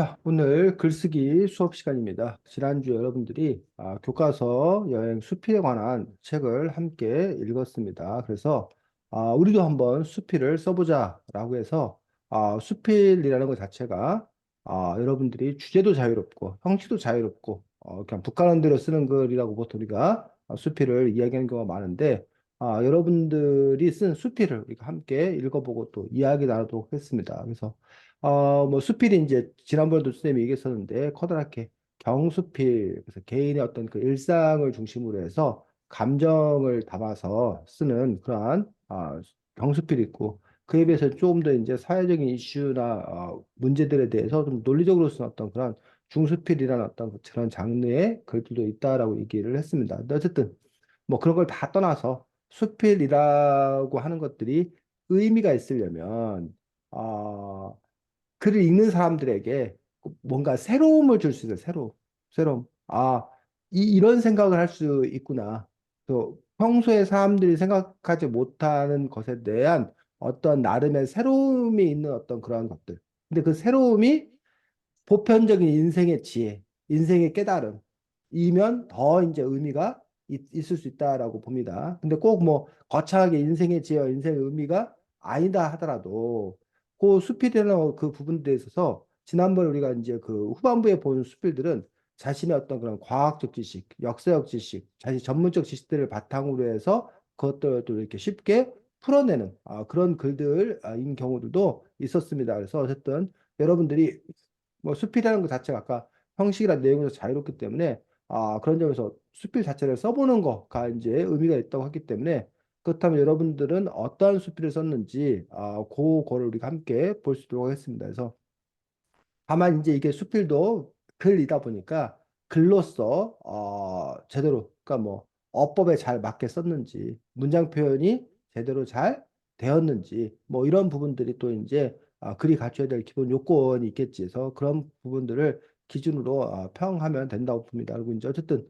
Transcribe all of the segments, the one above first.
자, 오늘 글쓰기 수업 시간입니다. 지난주 여러분들이 교과서 여행 수필에 관한 책을 함께 읽었습니다. 그래서 우리도 한번 수필을 써보자라고 해서 수필이라는 것 자체가 여러분들이 주제도 자유롭고 형식도 자유롭고 그냥 북한어대로 쓰는 글이라고 보통 우리가 수필을 이야기하는 경우가 많은데 여러분들이 쓴 수필을 우리가 함께 읽어보고 또 이야기 나누도록 하겠습니다. 그래서 뭐 수필이 이제 지난번에도 선생님이 얘기했었는데 커다랗게 경수필, 그래서 개인의 어떤 그 일상을 중심으로 해서 감정을 담아서 쓰는 그러한 경수필이 있고, 그에 비해서 조금 더 이제 사회적인 이슈나 문제들에 대해서 좀 논리적으로 쓴 어떤 그런 중수필이라는 어떤 그런 장르의 글들도 있다라고 얘기를 했습니다. 근데 어쨌든 뭐 그런 걸 다 떠나서 수필이라고 하는 것들이 의미가 있으려면 글을 읽는 사람들에게 뭔가 새로움을 줄 수 있어요. 새로움. 이런 생각을 할 수 있구나. 또 평소에 사람들이 생각하지 못하는 것에 대한 어떤 나름의 새로움이 있는 어떤 그런 것들. 근데 그 새로움이 보편적인 인생의 지혜, 인생의 깨달음이면 더 이제 의미가 있을 수 있다라고 봅니다. 근데 꼭 뭐 거창하게 인생의 지혜와 인생의 의미가 아니다 하더라도 그 수필이라는 그 부분들에 있어서 지난번에 우리가 이제 그 후반부에 본 수필들은 자신의 어떤 그런 과학적 지식, 역사적 지식, 자신 전문적 지식들을 바탕으로 해서 그것들을 또 이렇게 쉽게 풀어내는 그런 글들인 경우들도 있었습니다. 그래서 어쨌든 여러분들이 뭐 수필이라는 것 자체가 아까 형식이나 내용에서 자유롭기 때문에 그런 점에서 수필 자체를 써보는 거가 이제 의미가 있다고 하기 때문에 그렇다면 여러분들은 어떠한 수필을 썼는지 그거를 우리가 함께 볼 수 있도록 하겠습니다. 그래서 다만 이제 이게 수필도 글이다 보니까 글로써 제대로 그러니까 뭐 어법에 잘 맞게 썼는지 문장 표현이 제대로 잘 되었는지 뭐 이런 부분들이 또 이제 글이 갖춰야 될 기본 요건이 있겠지. 해서 그런 부분들을 기준으로 평하면 된다고 봅니다. 그리고 이제 어쨌든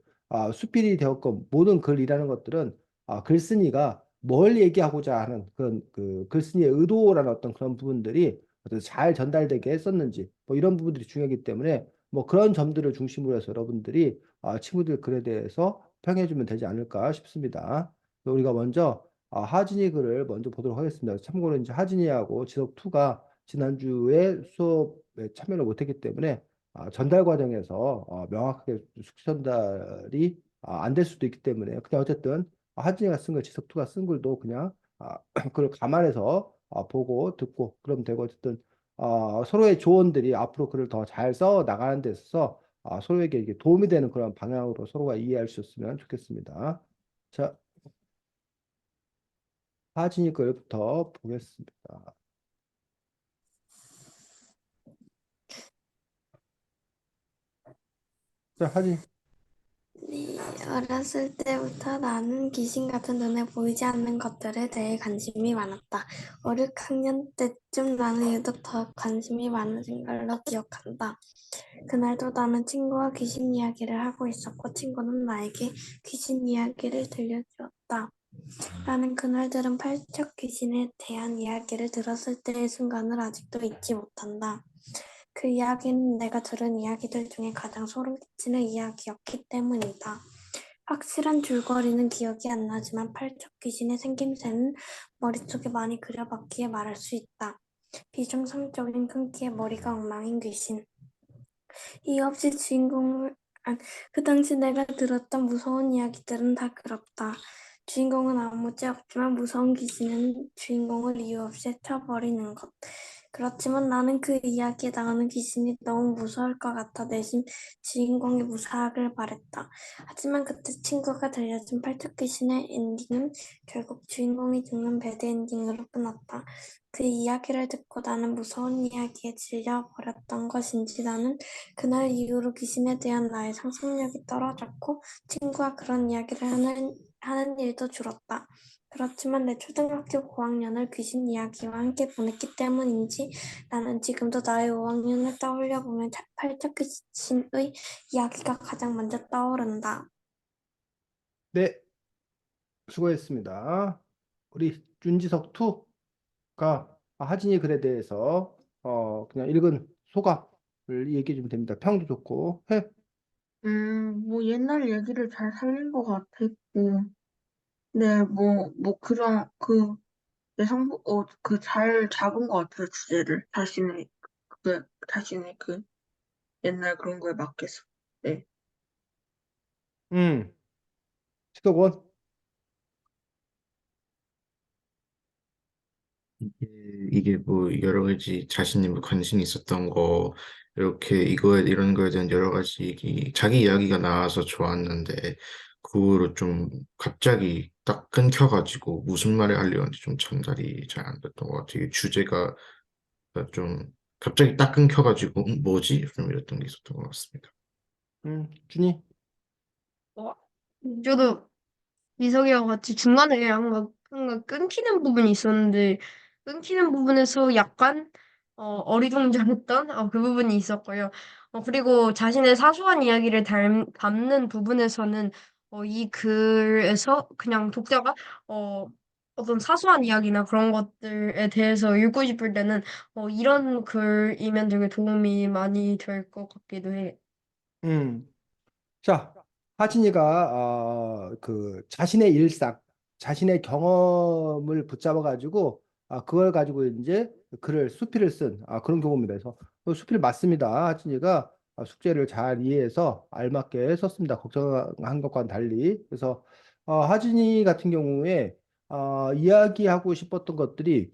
수필이 되었건 모든 글이라는 것들은 글쓴이가 뭘 얘기하고자 하는 그런 그 글쓴이의 의도라는 어떤 그런 부분들이 어떤 잘 전달되게 했었는지 뭐 이런 부분들이 중요하기 때문에 뭐 그런 점들을 중심으로 해서 여러분들이 친구들 글에 대해서 평해주면 되지 않을까 싶습니다. 우리가 먼저 하진이 글을 먼저 보도록 하겠습니다. 참고로 이제 하진이하고 지석2가 지난주에 수업에 참여를 못했기 때문에 전달 과정에서 명확하게 숙지 전달이 안 될 수도 있기 때문에 그냥 어쨌든 하진이가 쓴 글, 지석2가 쓴 글도 그냥 그걸 감안해서 보고 듣고 그러면 되고 어쨌든 서로의 조언들이 앞으로 글을 더 잘 써 나가는 데 있어서 서로에게 이게 도움이 되는 그런 방향으로 서로가 이해할 수 있으면 좋겠습니다. 자, 하진이 글부터 보겠습니다. 자, 하진. 네, 어렸을 때부터 나는 귀신 같은 눈에 보이지 않는 것들에 대해 관심이 많았다. 5, 6학년 때쯤 나는 유독 더 관심이 많아진 걸로 기억한다. 그날도 나는 친구와 귀신 이야기를 하고 있었고 친구는 나에게 귀신 이야기를 들려주었다. 나는 그날 들은 팔척 귀신에 대한 이야기를 들었을 때의 순간을 아직도 잊지 못한다. 그 이야기는 내가 들은 이야기들 중에 가장 소름 끼치는 이야기였기 때문이다. 확실한 줄거리는 기억이 안 나지만 팔척 귀신의 생김새는 머릿속에 많이 그려봤기에 말할 수 있다. 비정상적인 큰 키에 머리가 엉망인 귀신. 이유 없이 그 당시 내가 들었던 무서운 이야기들은 다 그렇다. 주인공은 아무 문제 없지만 무서운 귀신은 주인공을 이유 없이 해쳐버리는 것. 그렇지만 나는 그 이야기에 나오는 귀신이 너무 무서울 것 같아 내심 주인공이 무사하길 바랬다. 하지만 그때 친구가 들려준 팔뚝 귀신의 엔딩은 결국 주인공이 죽는 배드 엔딩으로 끝났다. 그 이야기를 듣고 나는 무서운 이야기에 질려버렸던 것인지 나는 그날 이후로 귀신에 대한 나의 상상력이 떨어졌고 친구와 그런 이야기를 하는 일도 줄었다. 그렇지만 내 초등학교 고학년을 귀신 이야기와 함께 보냈기 때문인지 나는 지금도 나의 5학년을 떠올려 보면 팔척 귀신의 이야기가 가장 먼저 떠오른다. 네, 수고했습니다. 우리 윤지석2가 하진이 글에 대해서 그냥 읽은 소감 얘기해 주면 됩니다. 평도 좋고. 해. 뭐 옛날 얘기를 잘 살린 것 같았고, 네, 그런, 잘 잡은 것 같아요, 주제를. 자신의 옛날 그런 거에 맡겨서. 네. 음, 시도권. 이게 뭐 여러 가지 자신이 뭐 관심이 있었던 거 이렇게 이거에 이런 거에 대한 여러 가지 자기 이야기가 나와서 좋았는데 그거로 좀 갑자기 딱 끊겨가지고 무슨 말을 하려고 하는지 좀 전달이 잘 안 됐던 것 같아요. 주제가 좀 갑자기 딱 끊겨가지고 뭐지? 좀 이랬던 게 있었던 것 같습니다. 준이. 어, 저도 미석이와 같이 중간에 뭔가 끊기는 부분이 있었는데 끊기는 부분에서 약간 어리둥절했던 그 부분이 있었고요. 그리고 자신의 사소한 이야기를 담는 부분에서는 이 글에서 그냥 독자가 어, 어떤 사소한 이야기나 그런 것들에 대해서 읽고 싶을 때는 이런 글이면 되게 도움이 많이 될 것 같기도 해요. 음. 자, 하진이가 그 자신의 일상, 자신의 경험을 붙잡아가지고 그걸 가지고 이제 글을 수필을 쓴 그런 경우입니다. 그래서 수필 맞습니다. 하진이가 숙제를 잘 이해해서 알맞게 썼습니다. 걱정한 것과는 달리. 그래서 하진이 같은 경우에 이야기하고 싶었던 것들이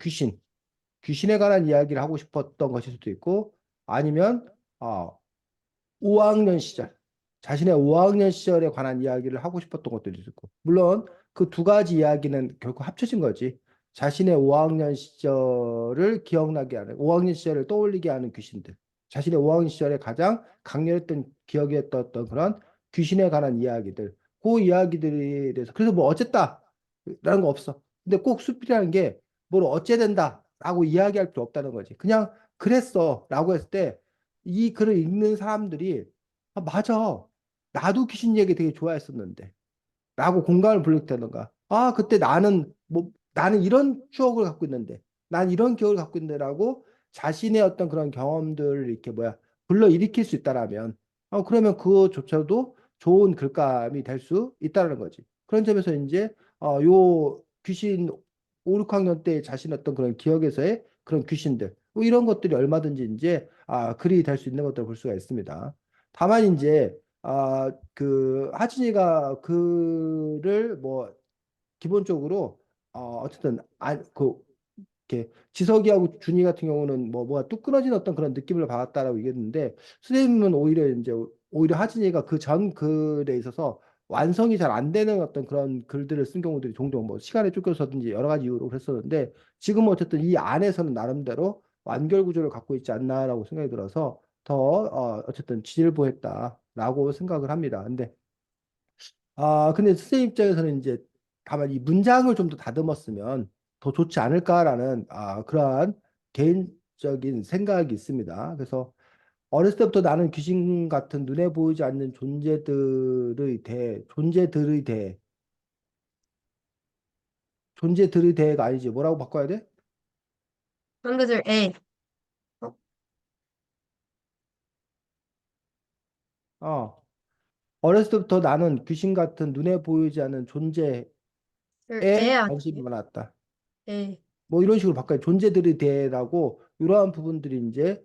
귀신에 관한 이야기를 하고 싶었던 것일 수도 있고 아니면 어, 5학년 시절, 자신의 5학년 시절에 관한 이야기를 하고 싶었던 것들이 있고, 물론 그 두 가지 이야기는 결국 합쳐진 거지. 자신의 5학년 시절을 기억나게 하는, 5학년 시절을 떠올리게 하는 귀신들. 자신의 5학년 시절에 가장 강렬했던 기억이었던 그런 귀신에 관한 이야기들. 그 이야기들에 대해서. 그래서 뭐 어쨌다. 라는 거 없어. 근데 꼭 수필이라는 게 뭘 어째 된다. 라고 이야기할 필요 없다는 거지. 그냥 그랬어. 라고 했을 때 이 글을 읽는 사람들이 맞아. 나도 귀신 얘기 되게 좋아했었는데. 라고 공감을 불러일으키던가. 그때 나는 이런 추억을 갖고 있는데. 난 이런 기억을 갖고 있는데라고 자신의 어떤 그런 경험들을 이렇게 불러일으킬 수 있다라면, 그러면 그조차도 좋은 글감이 될 수 있다는 거지. 그런 점에서 이제, 요 귀신 5, 6학년 때 자신 어떤 그런 기억에서의 그런 귀신들, 뭐 이런 것들이 얼마든지 이제, 글이 될 수 있는 것들을 볼 수가 있습니다. 다만 이제, 그 하진이가 글을 뭐 기본적으로 어쨌든 그 이렇게 지석이하고 준이 같은 경우는 뭐가 뚝 끊어진 어떤 그런 느낌을 받았다라고 얘기했는데 선생님은 오히려 하진이가 그 전 글에 있어서 완성이 잘 안 되는 어떤 그런 글들을 쓴 경우들이 종종 뭐 시간에 쫓겨서든지 여러 가지 이유로 그랬었는데 지금은 어쨌든 이 안에서는 나름대로 완결 구조를 갖고 있지 않나라고 생각이 들어서 더 어쨌든 질보했다라고 생각을 합니다. 근데 선생님 입장에서는 이제 다만 이 문장을 좀 더 다듬었으면 더 좋지 않을까라는 그러한 개인적인 생각이 있습니다. 그래서 어렸을 때부터 나는 귀신 같은 눈에 보이지 않는 존재들의 대가 아니지. 뭐라고 바꿔야 돼? 현대들 어, 어, 어렸을 때부터 나는 귀신 같은 눈에 보이지 않는 존재에 관심이 아니에요? 많았다. 에. 뭐 이런 식으로 바꿔요. 존재들이 대라고 이러한 부분들이 이제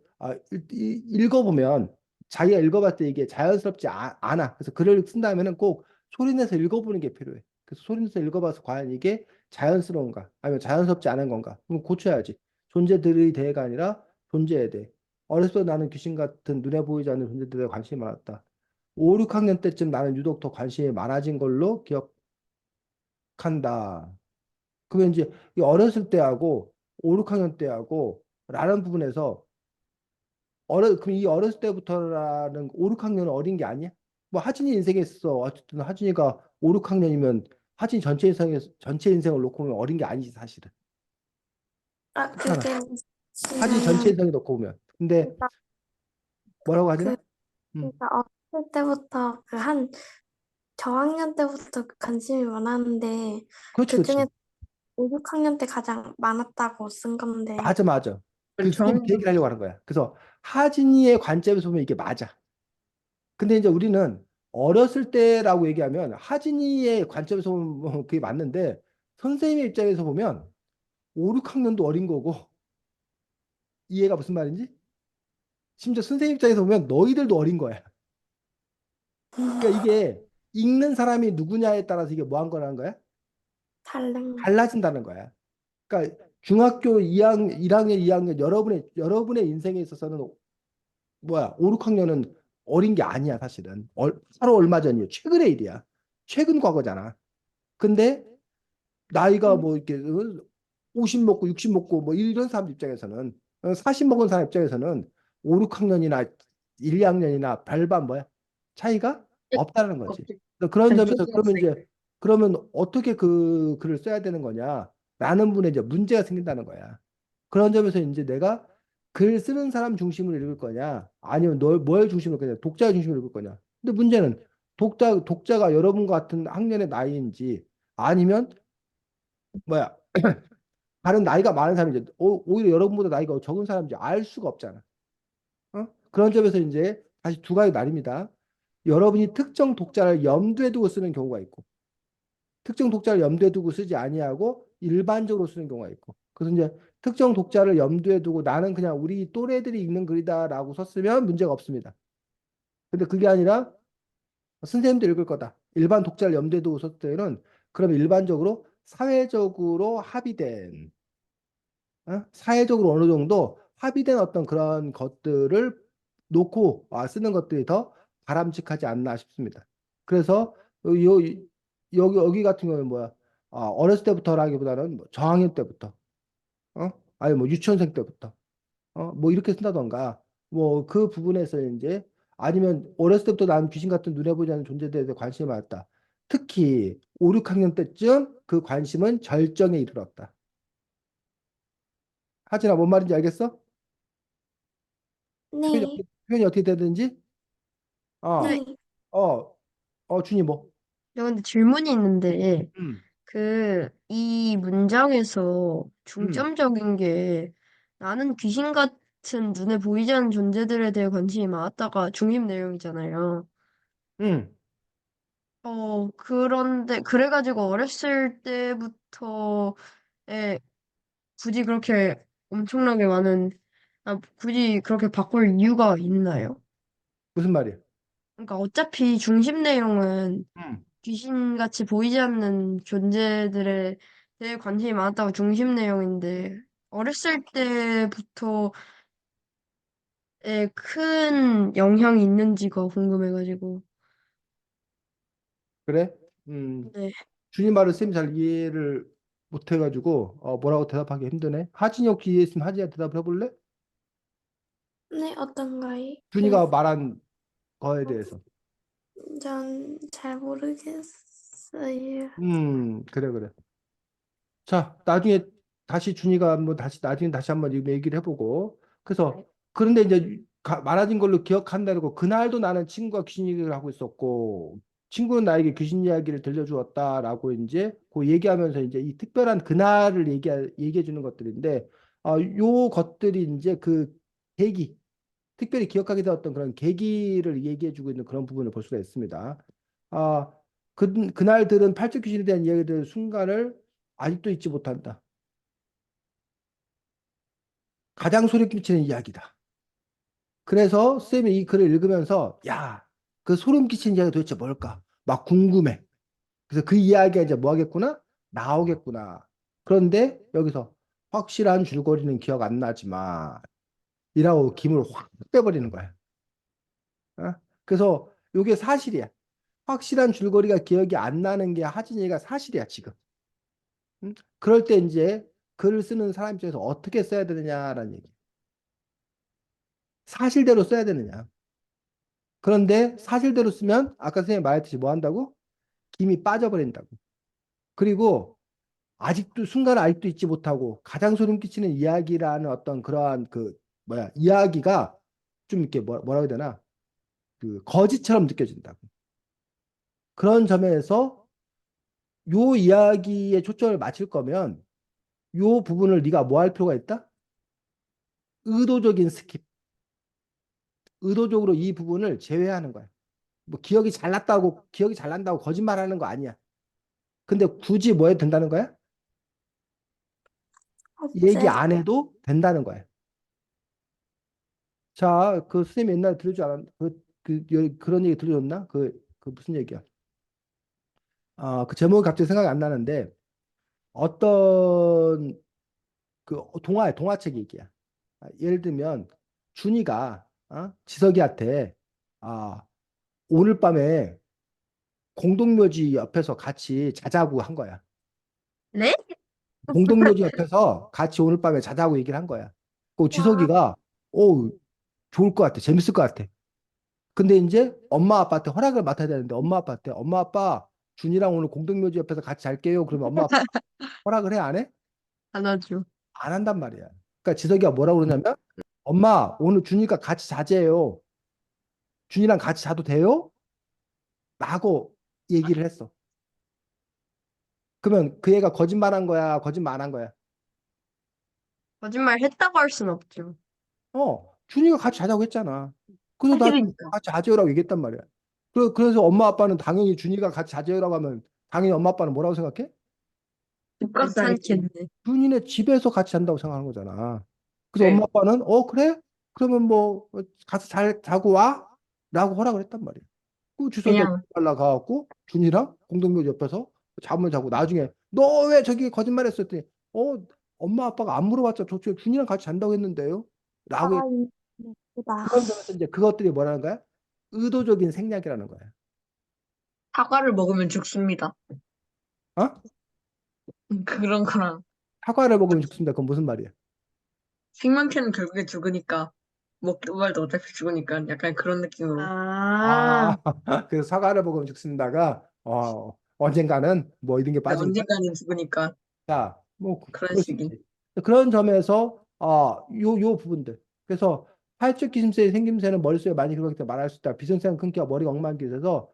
읽어보면 자기가 읽어봤을 때 이게 자연스럽지 않아. 그래서 글을 쓴다면은 꼭 소리내서 읽어보는 게 필요해. 그래서 소리내서 읽어봐서 과연 이게 자연스러운가 아니면 자연스럽지 않은 건가? 그럼 고쳐야지. 존재들의 대가 아니라 존재에 대해. 어렸을 때 나는 귀신 같은 눈에 보이지 않는 존재들에 관심이 많았다. 5, 6학년 때쯤 나는 유독 더 관심이 많아진 걸로 기억한다. 그러면 이제 이 어렸을 때하고 5, 6학년 때하고 라는 부분에서 그럼 이 어렸을 때부터라는 5, 6학년은 어린 게 아니야? 뭐 하진이 인생에 있어. 어쨌든 하진이가 5, 6학년이면 하진이 전체 인생을 놓고 보면 어린 게 아니지 사실은. 그렇잖아. 그게 하진이 전체 뭐냐면, 인생을 놓고 보면. 근데 그러니까 뭐라고 하지나? 그, 음. 그러니까 어렸을 때부터 저학년 때부터 관심이 많았는데, 그렇지, 그 중에 그렇지. 5, 6학년 때 가장 많았다고 쓴 건데, 맞아, 맞아. 쌤이 그 얘기를 하려고 하는 거야. 그래서 하진이의 관점에서 보면 이게 맞아. 근데 이제 우리는 어렸을 때라고 얘기하면 하진이의 관점에서 보면 뭐 그게 맞는데 선생님의 입장에서 보면 5, 6학년도 어린 거고 이해가 무슨 말인지? 심지어 선생님 입장에서 보면 너희들도 어린 거야. 그러니까 이게 읽는 사람이 누구냐에 따라서 이게 뭐 한 거라는 거야? 달랑. 달라진다는 거야. 그러니까 중학교 2학년, 1학년, 2학년 여러분의 인생에 있어서는 뭐야 5, 6학년은 어린 게 아니야 사실은. 바로 얼마 전이에요. 최근의 일이야. 최근 과거잖아. 근데 나이가 뭐 이렇게 50 먹고 60 먹고 뭐 이런 사람 입장에서는 40 먹은 사람 입장에서는 5, 6학년이나 1, 2학년이나 별반 뭐야 차이가 없다는 거지. 없지. 그래서 그런 아니, 점에서 그러면 초등학생. 이제 그러면 어떻게 그 글을 써야 되는 거냐라는 분에 이제 문제가 생긴다는 거야. 그런 점에서 이제 내가 글 쓰는 사람 중심으로 읽을 거냐 아니면 뭘 중심으로 읽을 거냐 독자 중심으로 읽을 거냐. 근데 문제는 독자가 여러분과 같은 학년의 나이인지 아니면 뭐야 다른 나이가 많은 사람이 이제 오히려 여러분보다 나이가 적은 사람인지 알 수가 없잖아. 어? 그런 점에서 이제 다시 두 가지 나뉩니다. 여러분이 특정 독자를 염두에 두고 쓰는 경우가 있고 특정 독자를 염두에 두고 쓰지 아니하고 일반적으로 쓰는 경우가 있고 그래서 이제 특정 독자를 염두에 두고 나는 그냥 우리 또래들이 읽는 글이다라고 썼으면 문제가 없습니다. 근데 그게 아니라 선생님도 읽을 거다. 일반 독자를 염두에 두고 썼을 때는 그럼 일반적으로 사회적으로 합의된 사회적으로 어느 정도 합의된 어떤 그런 것들을 놓고 쓰는 것들이 더 바람직하지 않나 싶습니다. 그래서 여기 같은 경우는 뭐야? 어렸을 때부터라기보다는 뭐 저학년 때부터, 아니 뭐 유치원생 때부터, 뭐 이렇게 쓴다던가, 뭐 그 부분에서 이제 아니면 어렸을 때부터 난 귀신 같은 눈에 보이지 않는 존재에 대해서 관심이 많았다. 특히 5, 6학년 때쯤 그 관심은 절정에 이르렀다. 하진아, 뭔 말인지 알겠어? 네. 표현이 어떻게 되든지? 어, 네. 어, 준이 뭐? 저 근데 질문이 있는데, 음, 이 문장에서 음, 중점적인 게 나는 귀신 같은 눈에 보이지 않는 존재들에 대해 관심이 많았다가 중심 내용이잖아요. 음. 그런데, 그래가지고 어렸을 때부터에 굳이 그렇게 엄청나게 많은, 굳이 그렇게 바꿀 이유가 있나요? 무슨 말이야? 그러니까 어차피 중심 내용은 음. 귀신같이 보이지 않는 존재들에 대해 관심이 많았다고 중심 내용인데, 어렸을 때부터의 큰 영향이 있는지가 궁금해가지고. 그래? 네. 준이 말을 쌤이 잘 이해를 못 해가지고 뭐라고 대답하기 힘드네. 하진이 혹시 이해했으면 하진이 대답을 해볼래? 네, 어떤가요? 준이가 말한 거에 대해서. 전 잘 모르겠어요. 그래, 그래. 자, 나중에 다시 준이가 한번 나중에 다시 한번 얘기를 해보고. 그래서 그런데 이제 말해진 걸로 기억한다고 그날도 나는 친구가 귀신 얘기를 하고 있었고 친구는 나에게 귀신 이야기를 들려주었다라고 이제 그 얘기하면서 이제 이 특별한 그날을 얘기해 주는 것들인데 요 것들이 이제 그 계기 특별히 기억하게 되었던 그런 계기를 얘기해 주고 있는 그런 부분을 볼 수가 있습니다. 아, 그날 들은 팔뚝 귀신에 대한 이야기들 순간을 아직도 잊지 못한다. 가장 소름 끼치는 이야기다. 그래서 쌤이 이 글을 읽으면서 야, 그 소름 끼치는 이야기가 도대체 뭘까? 막 궁금해. 그래서 그 이야기가 이제 뭐 하겠구나? 나오겠구나. 그런데 여기서 확실한 줄거리는 기억 안 나지만 이라고 김을 확 빼버리는 거야. 어? 그래서 이게 사실이야. 확실한 줄거리가 기억이 안 나는 게 하진이가 사실이야, 지금. 응? 그럴 때 이제 글을 쓰는 사람 입장에서 어떻게 써야 되느냐라는 얘기. 사실대로 써야 되느냐. 그런데 사실대로 쓰면 아까 선생님이 말했듯이 뭐 한다고? 김이 빠져버린다고. 그리고 아직도 순간을 아직도 잊지 못하고 가장 소름 끼치는 이야기라는 어떤 그러한 그 뭐야 이야기가 좀 이렇게 뭐라고 해야 되나 그 거짓처럼 느껴진다고. 그런 점에서 요 이야기에 초점을 맞출 거면 요 부분을 네가 뭐 할 필요가 있다? 의도적인 스킵. 의도적으로 이 부분을 제외하는 거야. 뭐 기억이 잘 난다고 거짓말하는 거 아니야. 근데 굳이 뭐 해도 된다는 거야? 얘기 없애. 안 해도 된다는 거야. 자, 그 선생님 옛날에 들려주지 않았나? 그런 얘기 들려줬나? 그 무슨 얘기야? 그 제목이 갑자기 생각이 안 나는데 어떤 그 동화책 얘기야. 예를 들면 준이가 지석이한테 아, 오늘 밤에 공동묘지 옆에서 같이 자자고 한 거야. 네? 공동묘지 옆에서 같이 오늘 밤에 자자고 얘기를 한 거야. 그 와, 지석이가 오, 좋을 것 같아. 재밌을 것 같아. 근데 이제 엄마 아빠한테 허락을 맡아야 되는데 엄마 아빠한테 엄마 아빠 준이랑 오늘 공동묘지 옆에서 같이 잘게요. 그러면 엄마 아빠 허락을 해 안 해? 안 하죠. 안 한단 말이야. 그러니까 지석이가 뭐라고 그러냐면 엄마 오늘 준이가 같이 자재요. 준이랑 같이 자도 돼요? 라고 얘기를 했어. 그러면 그 애가 거짓말한 거야, 거짓말 안 한 거야? 거짓말 했다고 할 순 없죠. 준이가 같이 자자고 했잖아. 그래서 나 사실이니까. 같이 자재요라고 얘기했단 말이야. 그래서 엄마 아빠는 당연히 준이가 같이 자재요라고 하면 당연히 엄마 아빠는 뭐라고 생각해? 집 가서 알지. 괜찮겠네. 준이네 집에서 같이 잔다고 생각하는 거잖아. 그래서 엄마 네. 아빠는 그래? 그러면 뭐 가서 잘 자고 와? 라고 허락을 했단 말이야. 그 주석이가 그냥 연락 가갖고 준이랑 공동묘지 옆에서 잠을 자고 나중에 너 왜 저기 거짓말했어? 했더니 어 엄마 아빠가 안 물어봤죠. 저 준이랑 같이 잔다고 했는데요. 아, 라고 예쁘다. 그런 점에서 이제 그것들이 뭐라는 거야? 의도적인 생략이라는 거야. 사과를 먹으면 죽습니다. 어? 그런 거랑 사과를 먹으면 죽습니다. 그건 무슨 말이야? 생명체는 결국에 죽으니까 먹도 말도 어차피 죽으니까 약간 그런 느낌으로. 아, 아, 그래서 사과를 먹으면 죽습니다가 언젠가는 뭐 이런 게 네, 빠진다. 언젠가는 죽으니까 자, 뭐 그런 그럴 수 식인. 있지. 그런 점에서 요 부분들. 그래서 팔적 기심세의 생김새는 머릿속에 많이 들어가기 때문에 말할 수 있다. 비선생은 끊기와 머리가 엉망이 있어서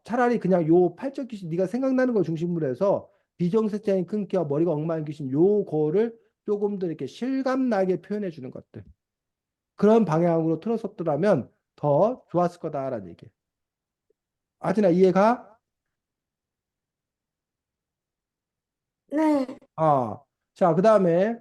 차라리 그냥 요 팔적 기심 네가 생각나는 걸 중심으로 해서 비정세자인 끊기와 머리가 엉망인 귀신 요거를 조금 더 이렇게 실감나게 표현해 주는 것들. 그런 방향으로 틀었었더라면 더 좋았을 거다라는 얘기. 아진아 이해가? 네, 자, 그다음에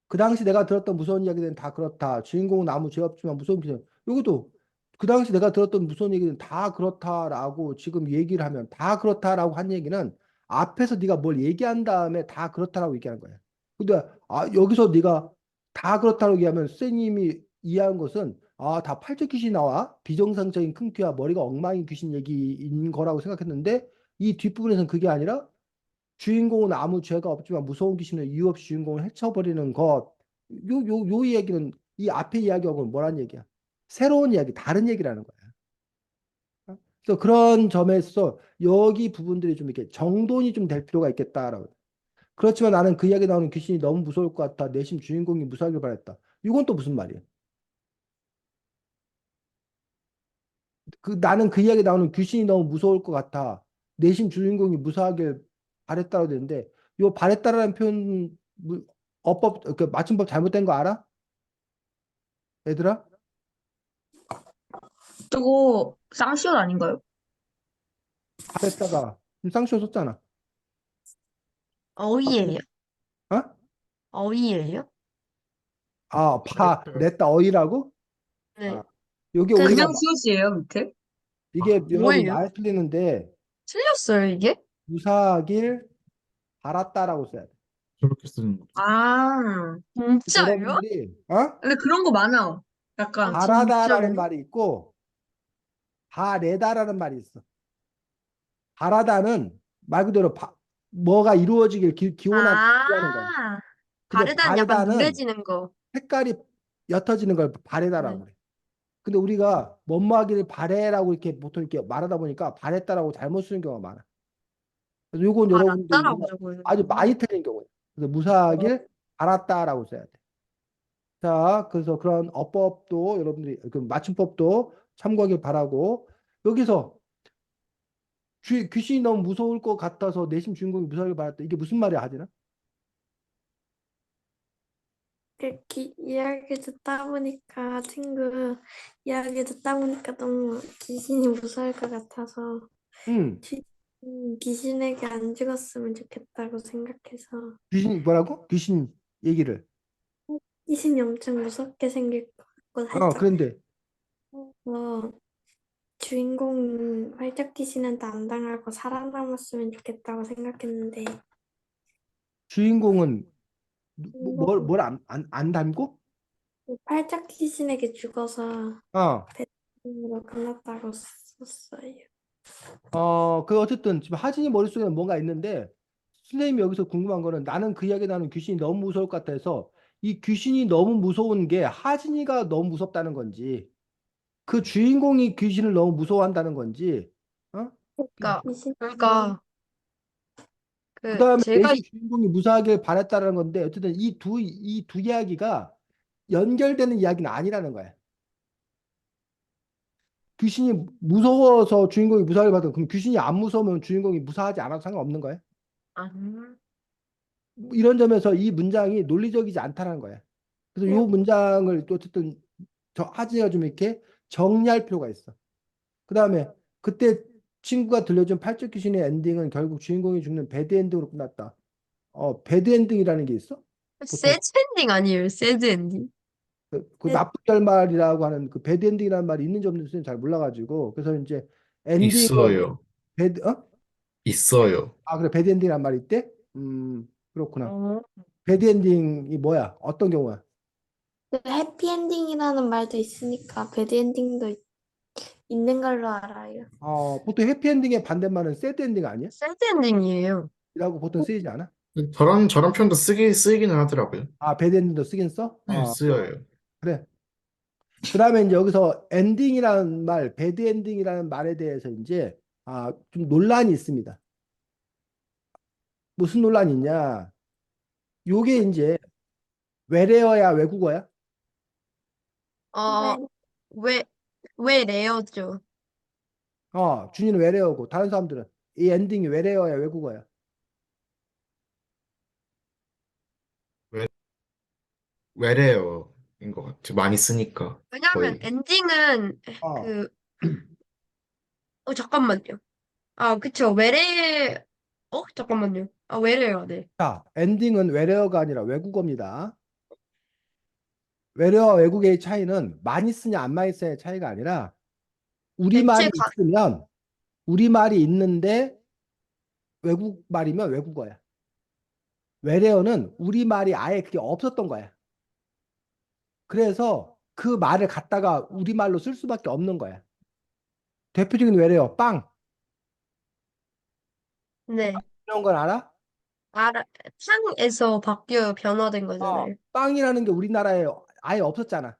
그 당시 내가 들었던 무서운 이야기들은 다 그렇다. 주인공은 아무 죄 없지만 무서운 기생. 이것도 그 당시 내가 들었던 무서운 얘기는 다 그렇다라고 지금 얘기를 하면 다 그렇다라고 한 얘기는 앞에서 네가 뭘 얘기한 다음에 다 그렇다라고 얘기하는 거야. 근데 여기서 네가 다 그렇다고 얘기하면 선생님이 이해한 것은 다 팔적 귀신이 나와 비정상적인 큰 귀와 머리가 엉망인 귀신 얘기인 거라고 생각했는데 이 뒷부분에서는 그게 아니라 주인공은 아무 죄가 없지만 무서운 귀신은 이유 없이 주인공을 해쳐버리는 것. 요 이야기는 이 앞에 이야기하고는 뭐란 얘기야? 새로운 이야기, 다른 얘기라는 거야. 그래서 그런 점에서 여기 부분들이 좀 이렇게 정돈이 좀 될 필요가 있겠다라고. 그렇지만 나는 그 이야기 나오는 귀신이 너무 무서울 것 같아. 내심 주인공이 무사하길 바랬다. 이건 또 무슨 말이야? 나는 그 이야기 나오는 귀신이 너무 무서울 것 같아. 내심 주인공이 무사하길 바랬다고 되는데 요 바랬다라는 표현 어법 그 맞춤법 잘못된 거 알아? 얘들아? 저거 쌍시옷 아닌가요? 바랬다가 지금 쌍시오 썼잖아. 어이예요? 어? 어이예요? 냈다 어이라고? 네. 아, 요게 그, 우리가 그냥 시옷이에요, 밑에? 이게 여러분 뭐예요? 많이 틀리는데 틀렸어요, 이게? 무사하길 바랐다라고 써야 돼. 저렇게 쓰는 거. 아, 그래서 진짜요? 여러분들이 근데 그런 거 많아. 약간, 바라다라는 진짜요? 말이 있고 바래다라는 말이 있어. 바라다는 말 그대로 뭐가 이루어지길 기원하는 거야. 아, 근데 바르다는 약간 바래다는 누래지는 거. 색깔이 옅어지는 걸 바래다라고 네. 그래. 근데 우리가 뭐뭐하기를 바래라고 이렇게 보통 이렇게 말하다 보니까 바랬다라고 잘못 쓰는 경우가 많아. 그래서 요건 여러분들이 바랐다라고 우리가 아주 적어요. 많이 틀린 경우예요. 그래서 무사하길 바랐다라고 써야 돼. 자, 그래서 그런 어법도 여러분들이 그 맞춤법도 참고하길 바라고 여기서 귀신이 너무 무서울 것 같아서 내심 주인공이 무사하길 바랐다. 이게 무슨 말이야, 하지나? 이야기 듣다 보니까 친구 이야기 듣다 보니까 너무 귀신이 무서울 것 같아서 응. 귀신에게 안 죽었으면 좋겠다고 생각해서 귀신 뭐라고? 귀신 얘기를. 귀신이 엄청 무섭게 생길 것 같고 살짝 그런데 어, 주인공 활짝 귀신한테 안 당하고 살아남았으면 좋겠다고 생각했는데 주인공은 주인공 안 닮고? 활짝 귀신에게 죽어서 어. 배으로 끝났다고 썼어요. 그 어쨌든 지금 하진이 머릿속에 뭔가 있는데 선생님이 여기서 궁금한 거는 나는 그 이야기 나는 귀신이 너무 무서울 것 같아서 이 귀신이 너무 무서운 게 하진이가 너무 무섭다는 건지 그 주인공이 귀신을 너무 무서워한다는 건지 어? 그러니까 귀신 그러니까 그 그 다음에 제가 내시 주인공이 무사하길 바랬다는 건데 어쨌든 이 두 이야기가 연결되는 이야기는 아니라는 거야. 귀신이 무서워서 주인공이 무사하길 받은 그럼 귀신이 안 무서우면 주인공이 무사하지 않아도 상관없는 거야. 아, 이런 점에서 이 문장이 논리적이지 않다는 거야. 그래서 이 문장을 또 어쨌든 저 하진이가 좀 이렇게 정리할 필요가 있어. 그 다음에 그때 친구가 들려준 팔적 귀신의 엔딩은 결국 주인공이 죽는 배드 엔딩으로 끝났다. 배드 엔딩이라는 게 있어? 보통 새드 엔딩 아니에요? 새드 엔딩? 그 나쁜 결말이라고 하는 그 배드 엔딩이라는 말이 있는지 없는지 잘 몰라가지고 그래서 이제 엔딩을 있어요. 배드 있어요. 그래 배드 엔딩이란 말이 있대? 그렇구나. 어, 배드 엔딩이 뭐야? 어떤 경우야? 해피엔딩이라는 말도 있으니까 배드엔딩도 있는 걸로 알아요. 보통 해피엔딩의 반대말은 새드 엔딩 아니야? 새드 엔딩이에요. 라고 보통 쓰이지 않아? 저런 표현도 쓰이기는 하더라고요. 배드 엔딩도 쓰긴 써? 네, 쓰여요. 그래. 그 다음에 이제 여기서 엔딩이라는 말, 배드 엔딩이라는 말에 대해서 이제 좀 논란이 있습니다. 무슨 논란이 있냐? 요게 이제 외래어야 외국어야? 어, 네. 왜, 왜 레어죠? 준이는 외래어고 다른 사람들은 이 엔딩이 외래어야 외국어야? 외, 외래어인 것 같아요. 많이 쓰니까 왜냐면 거의. 엔딩은 어, 그, 잠깐만요. 그쵸. 잠깐만요. 외래요, 네. 자, 엔딩은 외래어가 아니라 외국어입니다. 외래어와 외국어의 차이는 많이 쓰냐 안 많이 쓰냐의 차이가 아니라 대체 우리말이 있으면 우리말이 있는데 외국말이면 외국어야. 외래어는 우리말이 아예 그게 없었던 거야. 그래서 그 말을 갖다가 우리말로 쓸 수밖에 없는 거야. 대표적인 외래어 빵 네. 이런 걸 알아? 알아, 탕에서 바뀌어 변화된 거잖아요. 빵이라는 게 우리나라에 아예 없었잖아.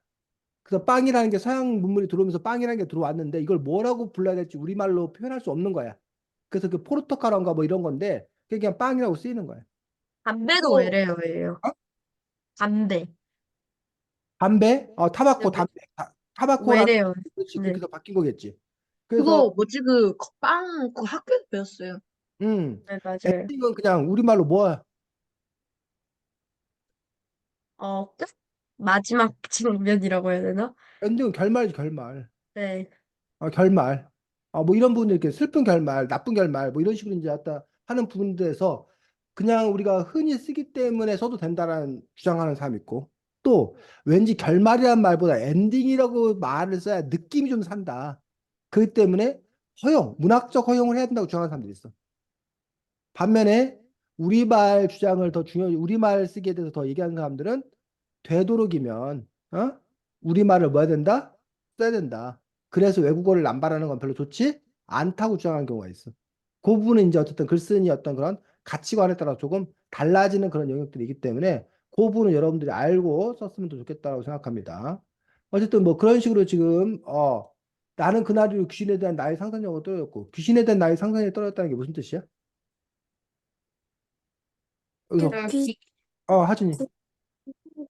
그래서 빵이라는 게 서양 문물이 들어오면서 빵이라는 게 들어왔는데 이걸 뭐라고 불러야 될지 우리말로 표현할 수 없는 거야. 그래서 그 포르투갈어인가 뭐 이런 건데 그게 그냥 빵이라고 쓰이는 거야. 담배도 또 외래어예요. 어? 담배. 담배, 네, 타바코, 담배, 타바코라는 외래어. 그렇지 네, 그렇게 해서 바뀐 거겠지. 그래서 그거 뭐지 그 빵 그거 학교에서 배웠어요. 네, 맞아요. 엔딩은 그냥 우리말로 뭐야? 끝? 마지막 장면이라고 해야 되나? 엔딩은 결말이지 결말. 네. 결말. 뭐 이런 부분들 이렇게 슬픈 결말, 나쁜 결말, 뭐 이런 식으로 이제 갖다 하는 부분들에서 그냥 우리가 흔히 쓰기 때문에 써도 된다라는 주장하는 사람이 있고 또 왠지 결말이란 말보다 엔딩이라고 말을 써야 느낌이 좀 산다. 그렇기 때문에 문학적 허용을 해야 된다고 주장하는 사람들이 있어. 반면에 우리말 주장을 더 중요히 우리말 쓰기에 대해서 더 얘기하는 사람들은 되도록이면 우리말을 뭐 해야 된다? 써야 된다. 그래서 외국어를 남발하는 건 별로 좋지 않다고 주장하는 경우가 있어. 그 부분은 이제 어쨌든 글쓴이 어떤 그런 가치관에 따라 조금 달라지는 그런 영역들이기 때문에 그 부분은 여러분들이 알고 썼으면 더 좋겠다고 생각합니다. 어쨌든 뭐 그런 식으로 지금 나는 그날이 귀신에 대한 나의 상상력을 떨어졌고 귀신에 대한 나의 상상력이 떨어졌다는 게 무슨 뜻이야? 여기서 귀신 하준이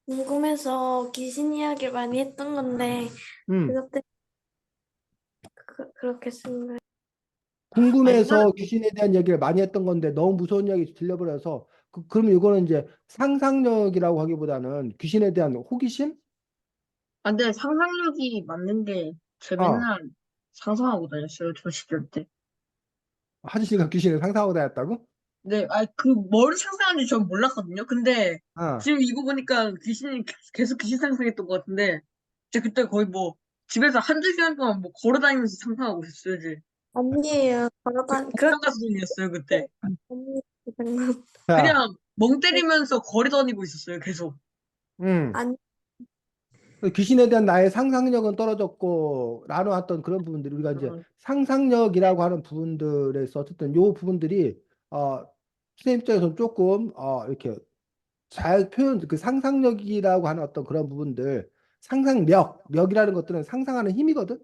궁금해서 귀신 이야기를 많이 했던 건데 음 그것 때문에 그렇게 쓴 거예요. 궁금해서 옛날에 귀신에 대한 얘기를 많이 했던 건데 너무 무서운 이야기 들려버려서 그럼 이거는 이제 상상력이라고 하기보다는 귀신에 대한 호기심? 아, 근데 상상력이 맞는 게, 제 어, 맨날 상상하고 다녔어요, 저 시절 때. 하진이가 귀신을 상상하고 다녔다고? 네, 아, 뭘 상상하는지 전 몰랐거든요. 근데 어. 지금 이거 보니까 귀신이 계속 귀신 상상했던 것 같은데, 제가 그때 거의 뭐 집에서 한두 시간 동안 뭐 걸어 다니면서 상상하고 있었어요, 이제. 아니에요. 그렇게 가수이었어어요 그때. 아니에요. 장난. 자, 그냥 멍 때리면서 거리 다니고 있었어요, 계속. 음. 아니, 귀신에 대한 나의 상상력은 떨어졌고 나눠왔던 그런 부분들이 우리가 이제 어, 상상력이라고 하는 부분들에서 어쨌든 요 부분들이 어 선생님 입장에서는 조금 이렇게 잘 표현 그 상상력이라고 하는 어떤 그런 부분들 상상력이라는 것들은 상상하는 힘이거든.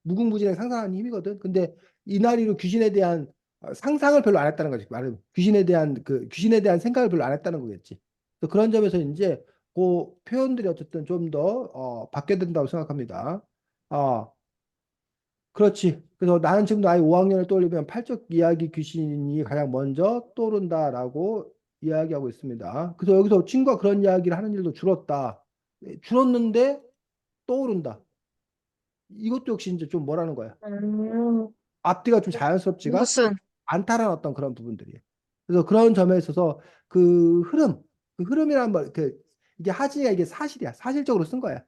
무궁무진하게 상상하는 힘이거든. 근데 이날이로 귀신에 대한 상상을 별로 안 했다는 거지. 말하면 귀신에 대한 생각을 별로 안 했다는 거겠지. 그래서 그런 점에서 이제 그 표현들이 어쨌든 좀 더 바뀌어야 된다고 생각합니다. 어, 그렇지. 그래서 나는 지금도 아예 5학년을 떠올리면 팔적 이야기 귀신이 가장 먼저 떠오른다라고 이야기하고 있습니다. 그래서 여기서 친구가 그런 이야기를 하는 일도 줄었다. 줄었는데 떠오른다. 이것도 역시 이제 좀 뭐라는 거야. 음, 앞뒤가 좀 자연스럽지가 무슨, 않다라는 어떤 그런 부분들이에요. 그래서 그런 점에 있어서 그 흐름, 그 흐름이란 말, 이게 하진이가 이게 사실이야. 사실적으로 쓴 거야.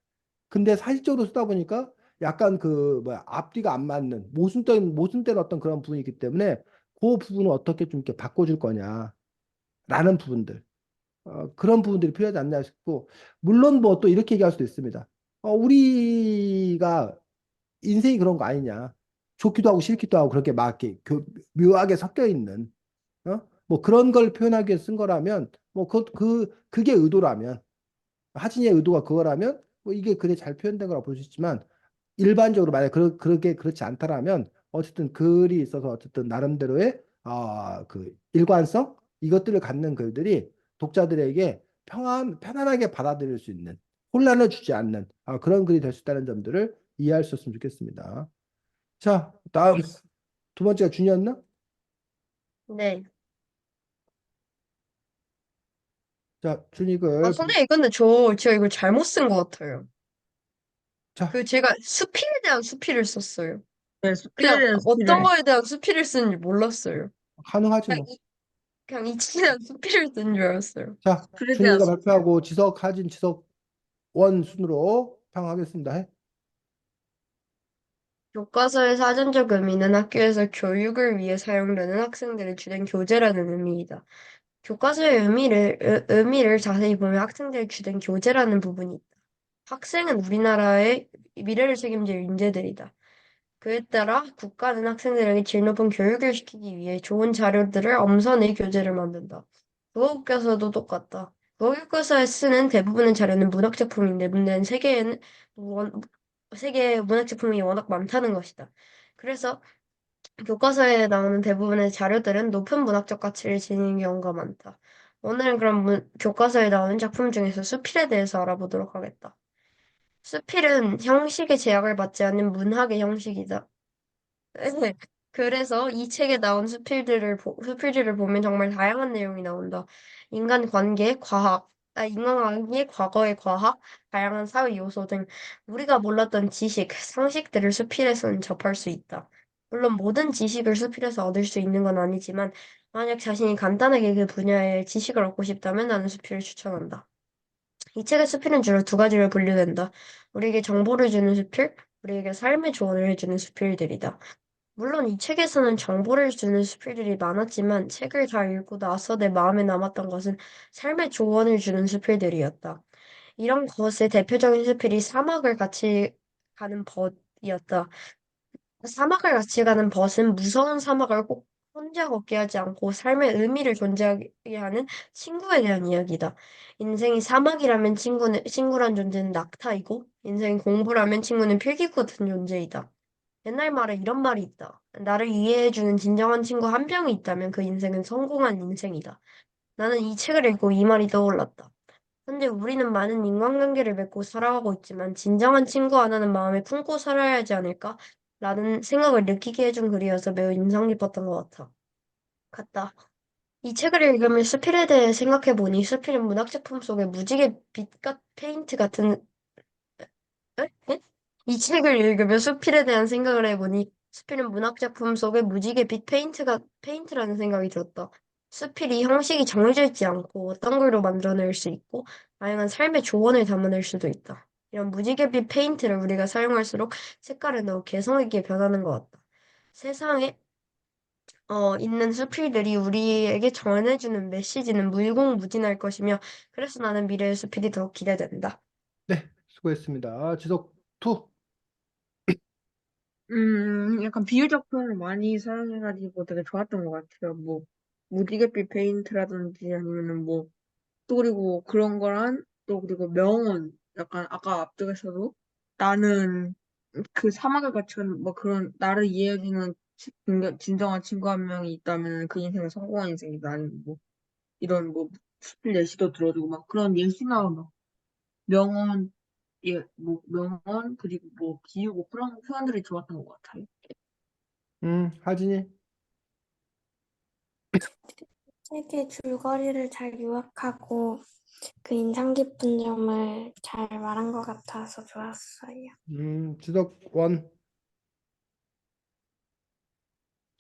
근데 사실적으로 쓰다 보니까 약간 그 뭐야 앞뒤가 안 맞는 모순된 어떤 그런 부분이 있기 때문에 그 부분을 어떻게 좀 이렇게 바꿔줄 거냐라는 부분들. 그런 부분들이 필요하지 않나 싶고 물론 뭐 또 이렇게 얘기할 수도 있습니다. 우리가 인생이 그런 거 아니냐. 좋기도 하고 싫기도 하고 그렇게 막 이렇게 묘하게 섞여 있는 뭐 그런 걸 표현하기 위해 쓴 거라면 뭐 그게 의도라면 하진이의 의도가 그거라면 뭐 이게 그래 잘 표현된 거라고 볼 수 있지만 일반적으로 만약 그렇게 그렇지 않다라면 어쨌든 글이 있어서 어쨌든 나름대로의 그 일관성 이것들을 갖는 글들이 독자들에게 편안하게 받아들일 수 있는 혼란을 주지 않는 그런 글이 될 수 있다는 점들을 이해할 수 있으면 좋겠습니다. 자, 다음 두 번째가 준이었나? 네. 자, 준이 글 선생님, 근데 제가 이걸 잘못 쓴 것 같아요. 자, 제가 수필에 대한 수필을 썼어요. 네, 그냥 스피드에 대한 어떤 스피드. 거에 대한 수필을 쓰는지 몰랐어요. 가능하지 그냥, 뭐. 그냥 이치에 대한 수필을 쓴 줄 알았어요. 자, 스피드에 대한 준이가 스피드. 발표하고 지석, 하진, 지석 원 순으로 평하겠습니다. 해. 교과서의 사전적 의미는 학교에서 교육을 위해 사용되는 학생들이 주된 교재라는 의미이다. 교과서의 의미를 자세히 보면 학생들이 주된 교재라는 부분이 있다. 학생은 우리나라의 미래를 책임질 인재들이다. 그에 따라 국가는 학생들에게 질 높은 교육을 시키기 위해 좋은 자료들을 엄선해 교재를 만든다. 국어교과서도 똑같다. 국어교과서에 쓰는 대부분의 자료는 문학작품인데 문제는 원- 세계의 문학작품이 워낙 많다는 것이다. 그래서 교과서에 나오는 대부분의 자료들은 높은 문학적 가치를 지니는 경우가 많다. 오늘은 그럼 교과서에 나오는 작품 중에서 수필에 대해서 알아보도록 하겠다. 수필은 형식의 제약을 받지 않는 문학의 형식이다. 네. 그래서 이 책에 나온 수필들을 보면 정말 다양한 내용이 나온다. 인간관계, 과거의 과학, 다양한 사회 요소 등 우리가 몰랐던 지식, 상식들을 수필에서는 접할 수 있다. 물론 모든 지식을 수필에서 얻을 수 있는 건 아니지만 만약 자신이 간단하게 그 분야의 지식을 얻고 싶다면 나는 수필을 추천한다. 이 책의 수필은 주로 두 가지로 분류된다. 우리에게 정보를 주는 수필, 우리에게 삶의 조언을 해주는 수필들이다. 물론 이 책에서는 정보를 주는 수필들이 많았지만 책을 다 읽고 나서 내 마음에 남았던 것은 삶의 조언을 주는 수필들이었다. 이런 것의 대표적인 수필이 사막을 같이 가는 벗이었다. 사막을 같이 가는 벗은 무서운 사막을 꼭 혼자 걷게 하지 않고 삶의 의미를 존재하게 하는 친구에 대한 이야기다. 인생이 사막이라면 친구란 존재는 낙타이고, 인생이 공부라면 친구는 필기구 같은 존재이다. 옛날 말에 이런 말이 있다. 나를 이해해주는 진정한 친구 한 명이 있다면 그 인생은 성공한 인생이다. 나는 이 책을 읽고 이 말이 떠올랐다. 현재 우리는 많은 인간관계를 맺고 살아가고 있지만 진정한 친구 하나는 마음에 품고 살아야 하지 않을까? 라는 생각을 느끼게 해준 글이어서 매우 인상 깊었던 것 같다. 이 책을 읽으면 수필에 대해 생각해보니 수필은 문학작품 속에 무지개 빛과 페인트 같은 에? 에? 이 책을 읽으며 수필에 대한 생각을 해보니 수필은 문학작품 속에 무지개 빛 페인트라는 생각이 들었다. 수필이 형식이 정해져 있지 않고 어떤 걸로 만들어낼 수 있고 다양한 삶의 조언을 담아낼 수도 있다. 이런 무지개빛 페인트를 우리가 사용할수록 색깔은 더욱 개성 있게 변하는 것 같다. 세상에 있는 수필들이 우리에게 전해주는 메시지는 무궁무진할 것이며 그래서 나는 미래의 수필이 더욱 기대된다. 네, 수고했습니다. 지속 투. 약간 비유적 표현을 많이 사용해가지고 되게 좋았던 것 같아요. 뭐, 무지갯빛 페인트라든지 아니면은 뭐, 또 그리고 그런 거랑 또 그리고 명언. 약간 아까 앞쪽에서도 나는 그 사막을 거친 뭐 그런 나를 이해해주는 진정한 친구 한 명이 있다면 그 인생은 성공한 인생이다. 아니면 뭐 이런 뭐 수필 예시도 들어주고 막 그런 예시나 막 명언, 예, 뭐 명언 그리고 뭐 비유 뭐 그런 표현들이 좋았던 것 같아요. 하진이. 책의 줄거리를 잘 요약하고 그 인상 깊은 점을 잘 말한 것 같아서 좋았어요. 지속 원.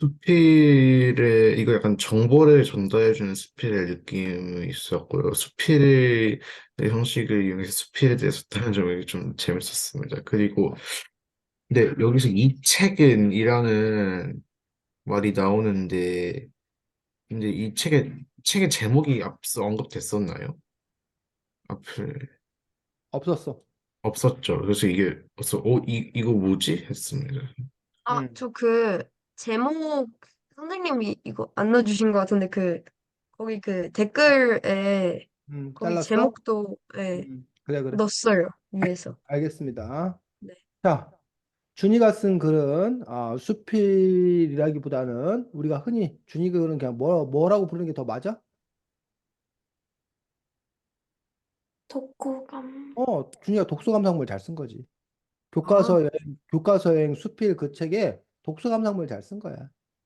수필에 이거 약간 정보를 전달해주는 수필의 느낌이 있었고요. 수필의 형식을 이용해서 수필에 대해서 다는 점이 좀 재밌었습니다. 그리고 근데 여기서 이 책은이라는 말이 나오는데 근데 이 책의 제목이 앞서 언급됐었나요? 앞을 없었어. 없었죠. 그래서 이게 그래서 이거 뭐지? 했습니다. 아, 음, 저 그 제목 선생님이 이거 안 넣어주신 것 같은데 거기 그 댓글에 거기 잘랐어? 제목도 예, 그래, 그래. 넣었어요 위에서. 알겠습니다. 네. 자, 준이가 쓴 글은 수필이라기보다는 우리가 흔히 준이 글은 그냥 뭐라고 부르는 게 더 맞아? 독후감. 준이가 독서감상물 잘 쓴 거지. 아, 교과서 여행 수필 그 책에 독서감상물 잘 쓴 거야.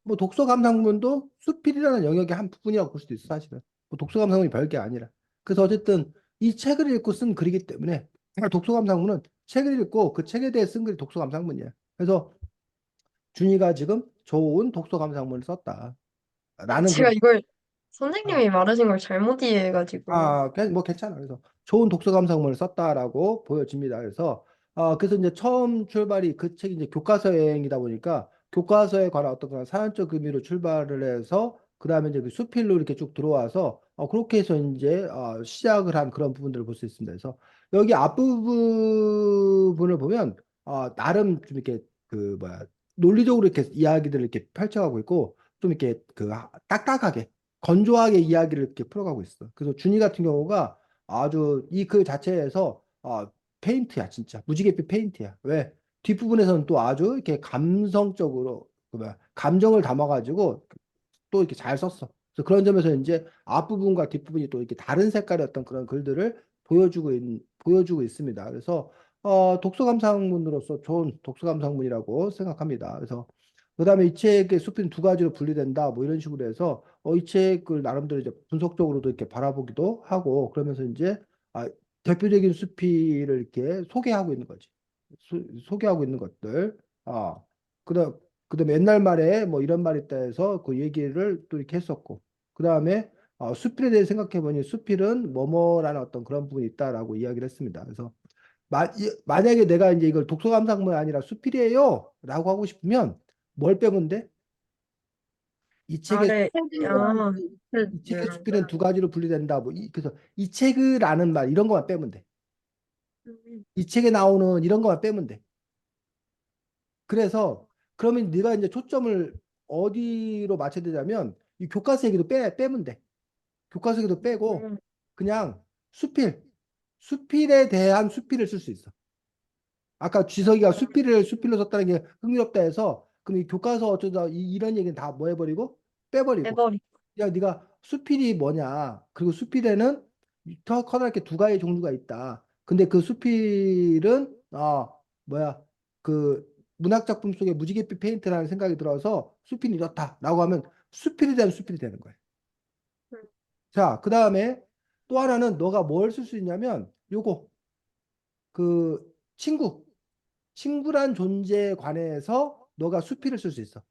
뭐 독서감상문도 수필이라는 영역의 한 부분이라고 볼 수도 있어, 사실은. 뭐 독서감상문이 별게 아니라. 그래서 어쨌든 이 책을 읽고 쓴 글이기 때문에 독서감상문은 책을 읽고 그 책에 대해 쓴 글이 독서감상문이야. 그래서 준이가 지금 좋은 독서감상문을 썼다. 아 라는 제가 걸, 이걸 아, 선생님이 말하신 걸 잘못 이해해가지고. 뭐 괜찮아. 그래서 좋은 독서 감상문을 썼다라고 보여집니다. 그래서 이제 처음 출발이 그 책이 이제 교과서 여행이다 보니까 교과서에 관한 어떤 그런 사연적 의미로 출발을 해서 그 다음에 이제 그 수필로 이렇게 쭉 들어와서 그렇게 해서 이제 시작을 한 그런 부분들을 볼 수 있습니다. 그래서 여기 앞부분을 보면 나름 좀 이렇게 그 뭐야 논리적으로 이렇게 이야기들을 이렇게 펼쳐가고 있고 좀 이렇게 그 딱딱하게 건조하게 이야기를 이렇게 풀어가고 있어. 그래서 준이 같은 경우가 아주 이 글 자체에서 페인트야, 진짜 무지갯빛 페인트야. 왜? 뒷부분에서는 또 아주 이렇게 감성적으로 그 뭐야 감정을 담아가지고 또 이렇게 잘 썼어. 그래서 그런 점에서 이제 앞부분과 뒷부분이 또 이렇게 다른 색깔의 어떤 그런 글들을 보여주고 있습니다. 그래서 독서 감상문으로서 좋은 독서 감상문이라고 생각합니다. 그래서 그다음에 이 책의 숲은 두 가지로 분리된다. 뭐 이런 식으로 해서 이 책을 나름대로 이제 분석적으로도 이렇게 바라보기도 하고 그러면서 이제 대표적인 수필을 이렇게 소개하고 있는 거지. 소개하고 있는 것들. 그다음 그다음에 옛날 말에 뭐 이런 말이 있다 해서 그 얘기를 또 이렇게 했었고 그다음에 수필에 대해 생각해 보니 수필은 뭐뭐라는 어떤 그런 부분이 있다라고 이야기를 했습니다. 그래서 만약에 내가 이제 이걸 독서감상문이 아니라 수필이에요라고 하고 싶으면 뭘 빼면 돼? 이 책의 아래 아, 이 책의 수필은 두 가지로 분리된다. 그래서 이 책을 아는 말 이런 것만 빼면 돼. 이 책에 나오는 이런 것만 빼면 돼. 그래서 그러면 네가 이제 초점을 어디로 맞춰야 되냐면 이 교과서 얘기도 빼면 돼. 교과서 얘기도 빼고 음, 그냥 수필, 수필에 대한 수필을 쓸 수 있어. 아까 쥐석이가 수필을 수필로 썼다는 게 흥미롭다 해서 그럼 이 교과서 어쩌다 이런 얘기는 다 뭐 해버리고 빼버리고 해버리. 야 네가 수필이 뭐냐 그리고 수필에는 더 커다랗게 두 가지 종류가 있다. 근데 그 수필은 뭐야 그 문학 작품 속에 무지갯빛 페인트라는 생각이 들어서 수필이 이렇다라고 하면 수필에 대한 수필이 되는 거예요. 자, 그 다음에 또 하나는 너가 뭘 쓸 수 있냐면 요거 그 친구란 존재에 관해서 너가 수필을 쓸 수 있어.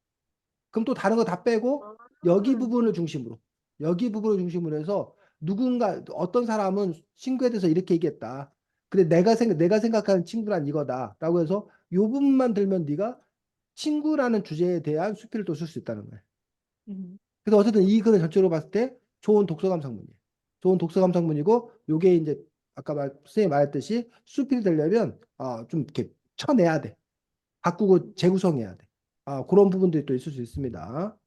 그럼 또 다른 거 다 빼고 여기 부분을 중심으로 여기 부분을 중심으로 해서 누군가 어떤 사람은 친구에 대해서 이렇게 얘기했다. 근데 내가 생각하는 친구란 이거다라고 해서 요 부분만 들면 네가 친구라는 주제에 대한 수필을 또 쓸 수 있다는 거야. 음. 그래서 어쨌든 이 글을 전체로 봤을 때 좋은 독서 감상문이에요. 좋은 독서 감상문이고 요게 이제 아까 선생님이 말했듯이 수필이 되려면 좀 이렇게 쳐내야 돼. 바꾸고 재구성해야 돼. 그런 부분들이 또 있을 수 있습니다.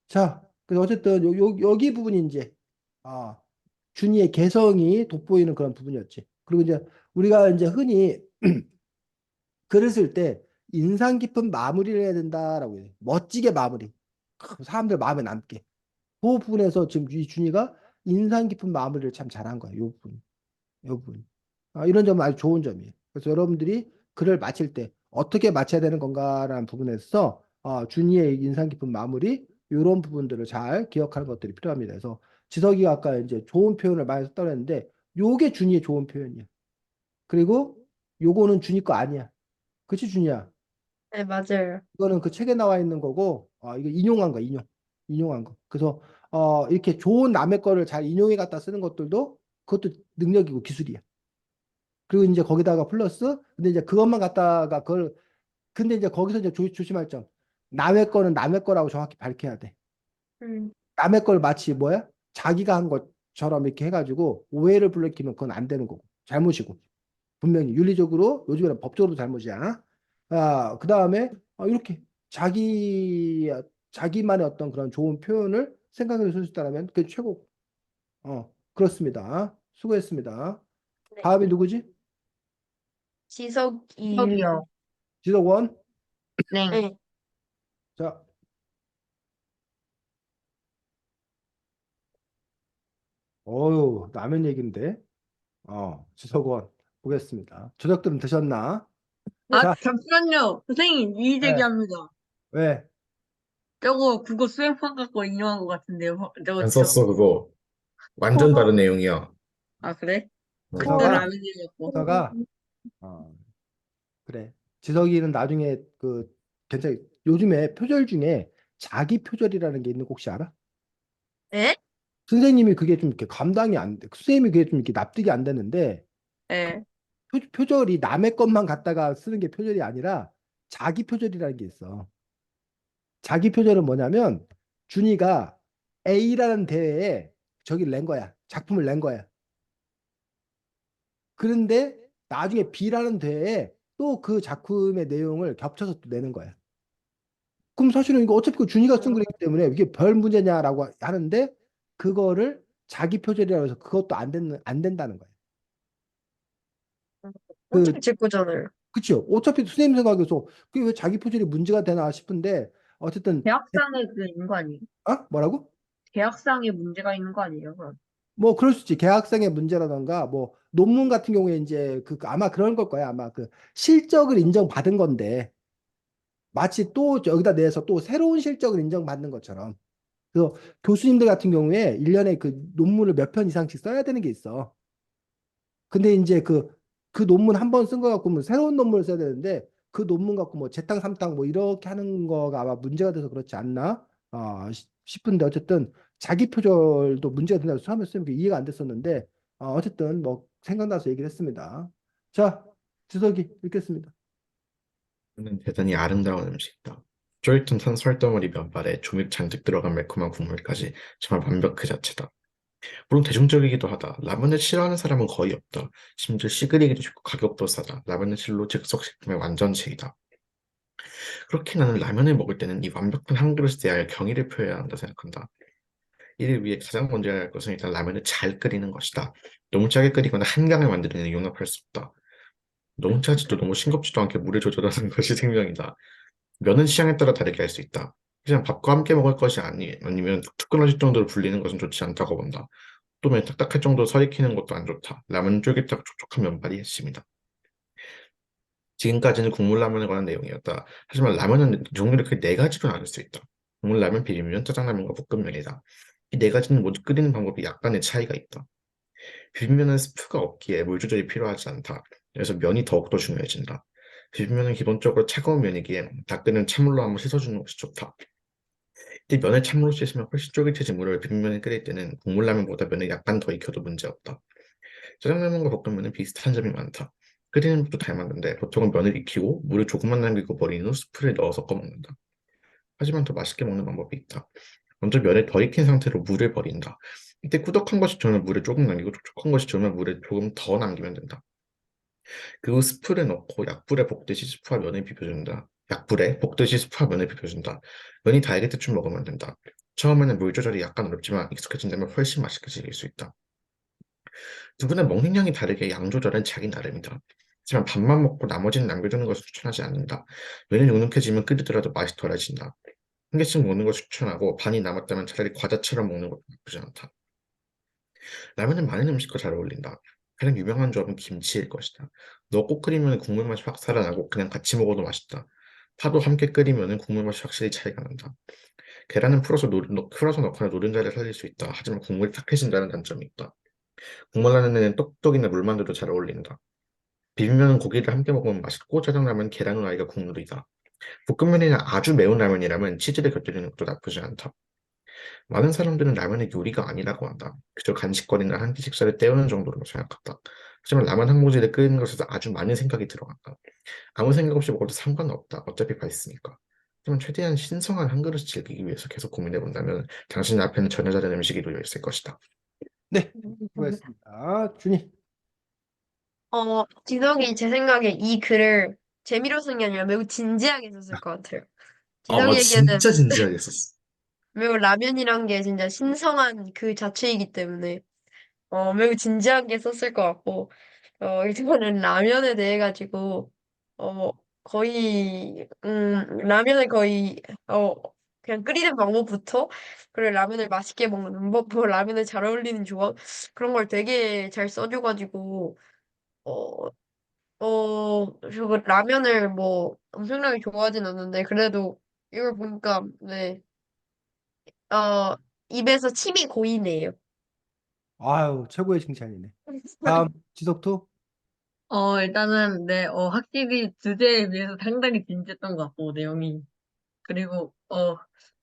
자, 그래서 어쨌든 여기 부분이 이제 아, 준이의 개성이 돋보이는 그런 부분이었지. 그리고 이제 우리가 이제 흔히 글을 쓸 때 인상 깊은 마무리를 해야 된다라고 해요. 멋지게 마무리. 사람들 마음에 남게. 그 부분에서 지금 이 준이가 인상 깊은 마무리를 참 잘한 거야. 이 부분. 이 부분. 이런 점은 아주 좋은 점이에요. 그래서 여러분들이 글을 마칠 때 어떻게 마쳐야 되는 건가라는 부분에서 준이의 인상 깊은 마무리 이런 부분들을 잘 기억하는 것들이 필요합니다. 그래서 지석이가 아까 이제 좋은 표현을 많이 썼다고 했는데 요게 준이의 좋은 표현이야. 그리고 요거는 준이 거 아니야. 그치 준이야? 네, 맞아요. 이거는 그 책에 나와 있는 거고 이거 인용한 거 인용한 거. 그래서 이렇게 좋은 남의 거를 잘 인용해 갖다 쓰는 것들도 그것도 능력이고 기술이야. 그리고 이제 거기다가 플러스 근데 이제 그것만 갖다가 그걸 근데 이제 거기서 이제 조심할 점 남의 거는 남의 거라고 정확히 밝혀야 돼. 음. 남의 걸 마치 뭐야 자기가 한 것처럼 이렇게 해가지고 오해를 불러일으키면 그건 안 되는 거고 잘못이고 분명히 윤리적으로 요즘에는 법적으로도 잘못이야. 그 다음에 이렇게 자기만의 어떤 그런 좋은 표현을 생각해서 쓸 수 있다면 그게 최고. 그렇습니다. 수고했습니다. 네. 다음이 누구지? 지석이. 여기요. 지석원. 네. 네. 자, 어유 라면 얘기인데. 지석원 보겠습니다. 저녁들은 드셨나? 아, 자, 잠시만요. 선생님, 이의 네, 제기합니다. 왜? 저거 국어 수행판 갖고 인용한 것 같은데요. 저거 안 진짜. 썼어, 그거. 완전 다른 내용이야. 아, 그래? 그때 지석아, 라면 얘기했고. 지석아, 어, 그래. 지석이는 나중에 그 괜찮. 요즘에 표절 중에 자기 표절이라는 게 있는 거 혹시 알아? 네? 선생님이 그게 좀 이렇게 감당이 안 돼. 선생님이 그게 좀 이렇게 납득이 안 되는데 예. 표절이 남의 것만 갖다가 쓰는 게 표절이 아니라 자기 표절이라는 게 있어. 자기 표절은 뭐냐면 준이가 A라는 대회에 저기를 낸 거야. 작품을 낸 거야. 그런데 나중에 B라는 대회에 또 그 작품의 내용을 겹쳐서 또 내는 거야. 그럼 사실은 이거 어차피 그 준이가 쓴 글이기 때문에 이게 별 문제냐라고 하는데 그거를 자기 표절이라고 해서 그것도 안 된다는 거예요. 엄청 그, 제 거잖아요. 그쵸. 어차피 선생님 생각에서 그게 왜 자기 표절이 문제가 되나 싶은데 어쨌든, 계약상에 그게 있는 거 아니에요? 뭐라고? 계약상에 문제가 있는 거 아니에요? 그럼. 뭐 그럴 수 있지. 계약상의 문제라던가 뭐 논문 같은 경우에 이제 아마 그런 걸 거야. 아마 그 실적을 인정받은 건데 마치 또 여기다 내서 또 새로운 실적을 인정받는 것처럼. 그래서 교수님들 같은 경우에 1년에 그 논문을 몇 편 이상씩 써야 되는 게 있어. 근데 이제 그 논문 한 번 쓴 거 갖고 뭐 새로운 논문을 써야 되는데 그 논문 갖고 뭐 재탕 삼탕 뭐 이렇게 하는 거가 아마 문제가 돼서 그렇지 않나 싶은데 어쨌든 자기 표절도 문제가 된다고 처음에 쓰면 이해가 안 됐었는데 어쨌든 뭐 생각나서 얘기를 했습니다. 자, 지석이 읽겠습니다. 는 대단히 아름다운 음식이다. 쫄깃한 설덩어리 면발에 조밀 잔뜩 들어간 매콤한 국물까지 정말 완벽 그 자체다. 물론 대중적이기도 하다. 라면을 싫어하는 사람은 거의 없다. 심지어 시그리기도 쉽고 가격도 싸다. 라면은 실로 즉석 식품의 완전체이다. 그렇게 나는 라면을 먹을 때는 이 완벽한 한 그릇에 대하여 경의를 표해야 한다 생각한다. 이를 위해 가장 먼저 해야 할 것은 일단 라면을 잘 끓이는 것이다. 너무 짜게 끓이거나 한강을 만드는 용납할 수 없다. 너무 짜지도 너무 싱겁지도 않게 물을 조절하는 것이 생명이다. 면은 취향에 따라 다르게 할 수 있다. 그냥 밥과 함께 먹을 것이 아니면 툭툭 끊어질 정도로 불리는 것은 좋지 않다고 본다. 또 면 딱딱할 정도로 설 익히는 것도 안 좋다. 라면 쫄깃하고 촉촉한 면발이 핵심이다. 지금까지는 국물 라면에 관한 내용이었다. 하지만 라면은 종류를 그 네 가지로 나눌 수 있다. 국물 라면, 비빔면, 짜장라면과 볶음면이다. 이 네 가지는 모두 끓이는 방법이 약간의 차이가 있다. 비빔면은 스프가 없기에 물 조절이 필요하지 않다. 그래서 면이 더욱더 중요해진다. 비빔면은 기본적으로 차가운 면이기에 다 끓는 찬물로 한번 씻어주는 것이 좋다. 이 면을 찬물로 씻으면 훨씬 쫄깃해진 물을 비빔면에 끓일 때는 국물라면보다 면을 약간 더 익혀도 문제없다. 짜장라면과 볶음면은 비슷한 점이 많다. 끓이는 것도 닮았는데 보통은 면을 익히고 물을 조금만 남기고 버린 후 스프를 넣어 섞어 먹는다. 하지만 더 맛있게 먹는 방법이 있다. 먼저 면을 더 익힌 상태로 물을 버린다. 이때 꾸덕한 것이 좋으면 물을 조금 남기고 촉촉한 것이 좋으면 물을 조금 더 남기면 된다. 그리고 스프를 넣고 약불에 볶듯이 스프와 면을 비벼준다. 약불에 볶듯이 스프와 면을 비벼준다. 면이 달게 때쯤 먹으면 된다. 처음에는 물 조절이 약간 어렵지만 익숙해진다면 훨씬 맛있게 즐길 수 있다. 누구나 먹는 양이 다르게 양 조절은 자기 나름이다. 하지만 밥만 먹고 나머지는 남겨두는 것을 추천하지 않는다. 면이 눅눅해지면 끓이더라도 맛이 덜해진다. 한 개씩 먹는 걸 추천하고 반이 남았다면 차라리 과자처럼 먹는 것도 나쁘지 않다. 라면은 많은 음식과 잘 어울린다. 가장 유명한 조합은 김치일 것이다. 넣고 끓이면 국물 맛이 확 살아나고 그냥 같이 먹어도 맛있다. 파도 함께 끓이면 국물 맛이 확실히 차이가 난다. 계란은 풀어서 넣거나 노른자를 살릴 수 있다. 하지만 국물이 탁해진다는 단점이 있다. 국물 라면에는 떡떡이나 물만두도 잘 어울린다. 비빔면은 고기를 함께 먹으면 맛있고 짜장라면 계란 후라이가 국물이다. 볶음면이나 아주 매운 라면이라면 치즈를 곁들이는 것도 나쁘지 않다. 많은 사람들은 라면을 요리가 아니라고 한다. 그저 간식거리나 한 끼 식사를 때우는 정도로 생각한다. 하지만 라면 한 공지를 끓이는 것에서 아주 많은 생각이 들어간다. 아무 생각 없이 먹어도 상관없다. 어차피 맛있으니까. 하지만 최대한 신선한 한 그릇을 즐기기 위해서 계속 고민해 본다면 당신 앞에는 전혀 다른 음식이 놓여 있을 것이다. 네, 수고했습니다. 준이. 지석이 제 생각에 이 글을 재미로 쓴 게 아니라 매우 진지하게 썼을 것 같아요. 맞아. 지석에게는 진짜 진지하게 썼어. 매우 라면이란 게 진짜 신성한 그 자체이기 때문에 매우 진지하게 썼을 것 같고 이거는 라면에 대해 가지고 어, 라면을 거의 그냥 끓이는 방법부터 그리고 라면을 맛있게 먹는 방법, 뭐 라면에 잘 어울리는 조합 그런 걸 되게 잘 써줘가지고 어, 저그 라면을 뭐 엄청나게 좋아하진 않는데 그래도 이걸 보니까 네, 어, 입에서 침이 고이네요. 아유, 최고의 칭찬이네. 다음, 지석투. 일단은, 네, 확실히 주제에 비해서 상당히 진지했던 것 같고, 내용이. 그리고,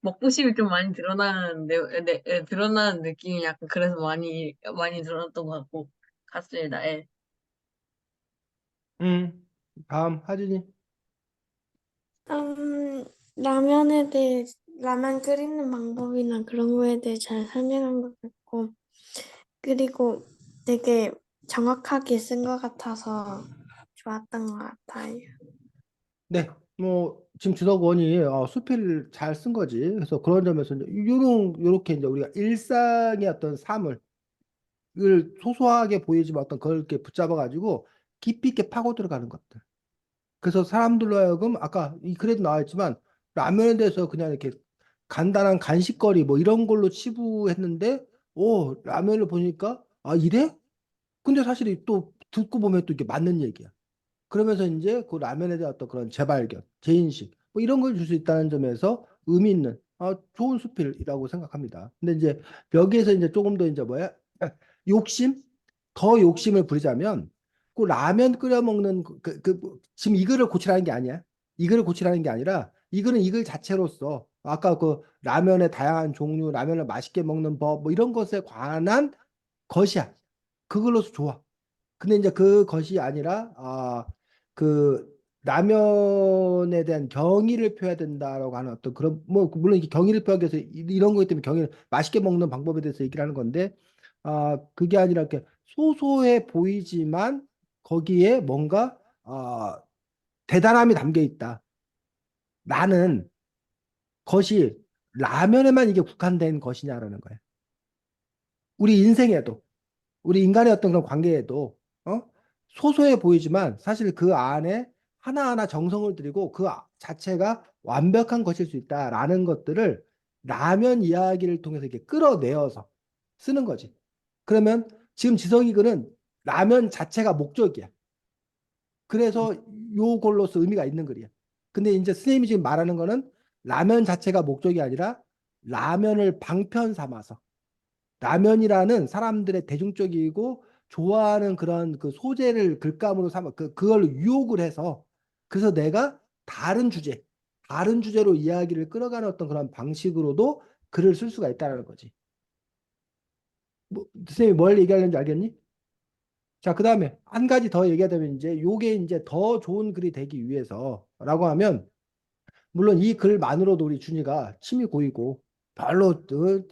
먹부심이 좀 많이 드러나는 느낌이 약간 그래서 많이 드러났던 것 같고, 같습니다. 예. 다음, 하진이. 라면에 대해, 라면 끓이는 방법이나 그런 거에 대해 잘 설명한 것 같고, 그리고 되게 정확하게 쓴 것 같아서 좋았던 것 같아요. 네, 뭐 지금 주석원이 수필을 잘 쓴 거지. 그래서 그런 점에서 이제 요렇게 이제 우리가 일상의 어떤 삶을 소소하게 보이지만 어떤 그걸 이렇게 붙잡아 가지고 깊이 있게 파고 들어가는 것들. 그래서 사람들로 하여금 아까 이 글에도 나와 있지만 라면에 대해서 그냥 이렇게 간단한 간식거리 뭐 이런 걸로 치부했는데 오 라면을 보니까 아 이래? 근데 사실 또 듣고 보면 또 이게 맞는 얘기야. 그러면서 이제 그 라면에 대한 어떤 그런 재발견, 재인식 뭐 이런 걸 줄 수 있다는 점에서 의미 있는 좋은 수필이라고 생각합니다. 근데 이제 여기에서 이제 조금 더 이제 뭐야 욕심 더 욕심을 부리자면 그 라면 끓여 먹는 지금 이거를 고치라는 게 아니야. 이거를 고치라는 게 아니라 이거는 이걸 자체로서 아까 그 라면의 다양한 종류, 라면을 맛있게 먹는 법 뭐 이런 것에 관한 것이야. 그걸로서 좋아. 근데 이제 그것이 아니라 그 라면에 대한 경의를 표해야 된다라고 하는 어떤 그런 뭐 물론 이게 경의를 표하기 위해서 이런 거기 때문에 경의를 맛있게 먹는 방법에 대해서 얘기를 하는 건데 그게 아니라 이렇게 소소해 보이지만 거기에 뭔가 대단함이 담겨 있다. 나는 것이 라면에만 이게 국한된 것이냐라는 거야. 우리 인생에도 우리 인간의 어떤 그런 관계에도 어? 소소해 보이지만 사실 그 안에 하나하나 정성을 들이고 자체가 완벽한 것일 수 있다라는 것들을 라면 이야기를 통해서 이렇게 끌어내어서 쓰는 거지. 그러면 지금 지성이 글은 라면 자체가 목적이야. 그래서 요걸로서 의미가 있는 글이야. 근데 이제 선생님이 지금 말하는 거는 라면 자체가 목적이 아니라 라면을 방편 삼아서 라면이라는 사람들의 대중적이고 좋아하는 그런 그 소재를 글감으로 삼아 그걸 유혹을 해서 그래서 내가 다른 주제로 이야기를 끌어가는 어떤 그런 방식으로도 글을 쓸 수가 있다는 거지. 뭐, 선생님이 뭘 얘기하려는지 알겠니? 자, 그 다음에 한 가지 더 얘기하자면 이제 요게 이제 더 좋은 글이 되기 위해서라고 하면 물론 이 글만으로도 우리 준이가 침이 고이고 별로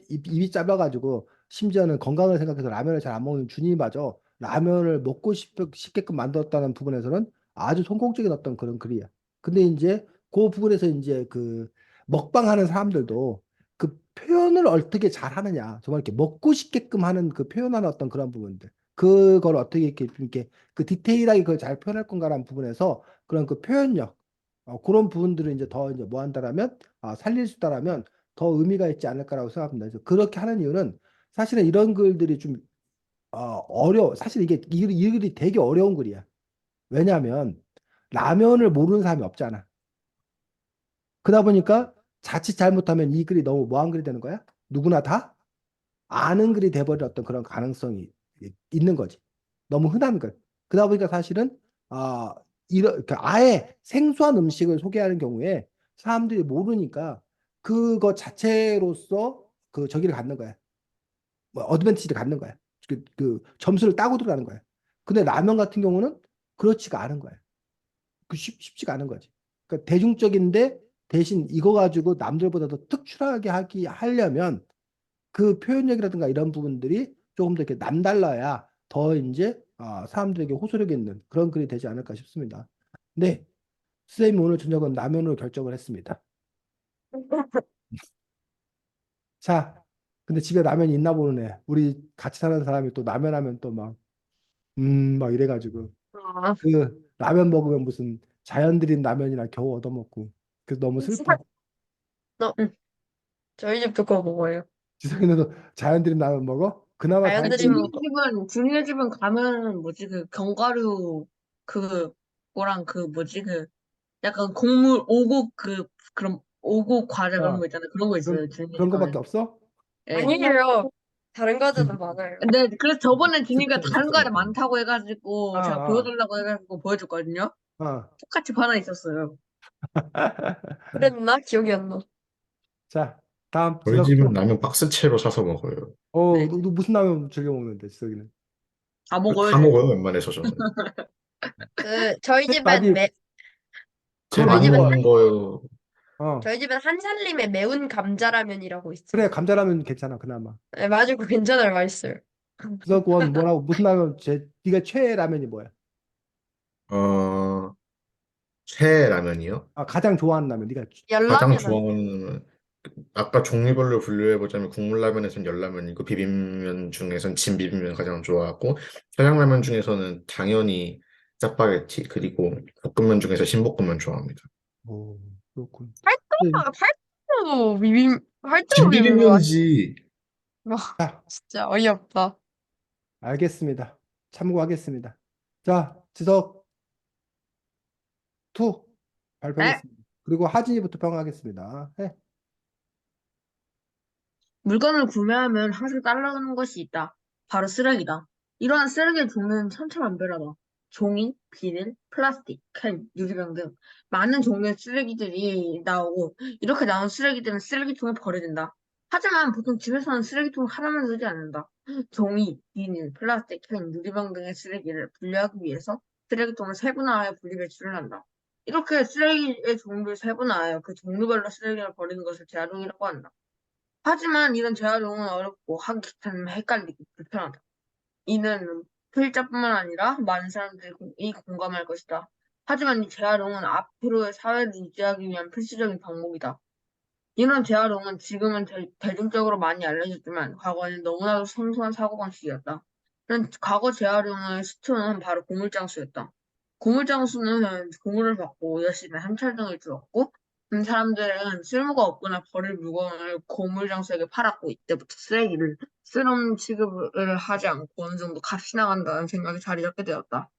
입이 짧아가지고 심지어는 건강을 생각해서 라면을 잘 안 먹는 준이마저 라면을 먹고 싶게끔 만들었다는 부분에서는 아주 성공적인 어떤 그런 글이야. 근데 이제 그 부분에서 이제 그 먹방하는 사람들도 그 표현을 어떻게 잘 하느냐 정말 이렇게 먹고 싶게끔 하는 그 표현하는 어떤 그런 부분들 그걸 어떻게 이렇게 그 디테일하게 그걸 잘 표현할 건가라는 부분에서 그런 그 표현력 그런 부분들을 이제 더 이제 뭐 한다라면 살릴 수 있다라면 더 의미가 있지 않을까라고 생각합니다. 그래서 그렇게 하는 이유는 사실은 이런 글들이 좀 어려워. 사실 이 글이 되게 어려운 글이야. 왜냐하면 라면을 모르는 사람이 없잖아. 그러다 보니까 자칫 잘못하면 이 글이 너무 뭐한 글이 되는 거야? 누구나 다 아는 글이 돼버릴 어떤 그런 가능성이 있는 거지. 너무 흔한 글. 그러다 보니까 사실은 아예 생소한 음식을 소개하는 경우에 사람들이 모르니까 그거 자체로서 그 저기를 갖는 거야. 뭐 어드밴티지를 갖는 거야. 그 점수를 따고 들어가는 거야. 근데 라면 같은 경우는 그렇지가 않은 거야. 쉽지가 않은 거지. 그러니까 대중적인데 대신 이거 가지고 남들보다 더 특출하게 하려면 그 표현력이라든가 이런 부분들이 조금 더 이렇게 남달라야 더 이제 사람들에게 호소력 있는 그런 글이 되지 않을까 싶습니다. 네, 선생님 오늘 저녁은 라면으로 결정을 했습니다. 자, 근데 집에 라면이 있나 보네. 우리 같이 사는 사람이 또 라면 하면 또 막, 막 이래가지고 아, 그 라면 먹으면 무슨 자연 들인 라면이나 겨우 얻어먹고 그래서 너무 슬퍼. 응. 저희 집도 그거 먹어요. 지성이도 자연 들인 라면 먹어? 그나마 자연 자연들이 들인 먹어. 준이네 집은 가면 뭐지 그 견과류 그 거랑 그 뭐지 그 약간 곡물 오곡 그 그런 오곡 과자 그런 어, 거 있잖아요. 그런 거 있어요. 그런 준이 그런 집 거밖에 가면. 없어? 예. 아니에요. 다른 과자도 많아요. 근데 그래서 저번에 준이가 다른 과자 스프링. 많다고 아, 해가지고 제가 아, 보여달라고 해가지고 보여줬거든요. 아. 똑같이 하나 있었어요. 그랬나? 기억이 안 나. 자, 다음 저희 지석 집은 또. 라면 박스채로 사서 먹어요. 네. 너 무슨 라면 즐겨 먹는데, 지석이는? 다 먹어요, 다 쟤. 먹어요, 웬만해서 저는. 그 저희 집은 아니, 제일 그걸 저희 많이 집은 먹어. 먹는 거요. 어, 저희 집은 한살림에 매운 감자라면이라고 그래, 있어요. 감자라면 괜찮아, 그나마. 네, 맞아요. 그거 괜찮아요. 맛있어요. 지석 원 뭐라고, 무슨 라면, 네가 최애 라면이 뭐야? 어, 최애 라면이요? 가장 좋아하는 라면, 네가. 가장 열라면 아니에요? 좋아하는, 아까 종류별로 분류해보자면 국물라면에선 열라면이고, 비빔면 중에선 진비빔면 가장 좋아하고, 평양라면 중에서는 당연히 짜파게티, 그리고 볶음면 중에서 신볶음면 좋아합니다. 오, 그렇군. 네. 팔도도 비빔 팔도 비빔면 아니? 진비빔면이지. 와, 자, 진짜 어이없다. 알겠습니다. 참고하겠습니다. 자, 지석 2 네. 발표하겠습니다. 그리고 하진이부터 평하겠습니다. 네. 물건을 구매하면 항상 따라오는 것이 있다. 바로 쓰레기다. 이러한 쓰레기의 종류는 천차만별하다. 종이, 비닐, 플라스틱, 캔, 유리병 등 많은 종류의 쓰레기들이 나오고 이렇게 나온 쓰레기들은 쓰레기통에 버려진다. 하지만 보통 집에서는 쓰레기통 하나만 쓰지 않는다. 종이, 비닐, 플라스틱, 캔, 유리병 등의 쓰레기를 분리하기 위해서 쓰레기통을 세분화하여 분리배출을 한다. 이렇게 쓰레기의 종류를 세분화하여 그 종류별로 쓰레기를 버리는 것을 재활용이라고 한다. 하지만 이런 재활용은 어렵고 하기 귀찮으면 헷갈리고 불편하다. 이는 필자뿐만 아니라 많은 사람들이 공감할 것이다. 하지만 이 재활용은 앞으로의 사회를 유지하기 위한 필수적인 방법이다. 이런 재활용은 지금은 대중적으로 많이 알려졌지만 과거에는 너무나도 생소한 사고방식이었다. 이런 과거 재활용의 시초는 바로 고물장수였다. 고물장수는 고물을 받고 열심히 한철 등을 주었고 사람들은 쓸모가 없거나 버릴 물건을 고물장수에게 팔았고 이때부터 쓰레기를 쓰럼 취급을 하지 않고 어느 정도 값이 나간다는 생각이 자리 잡게 되었다.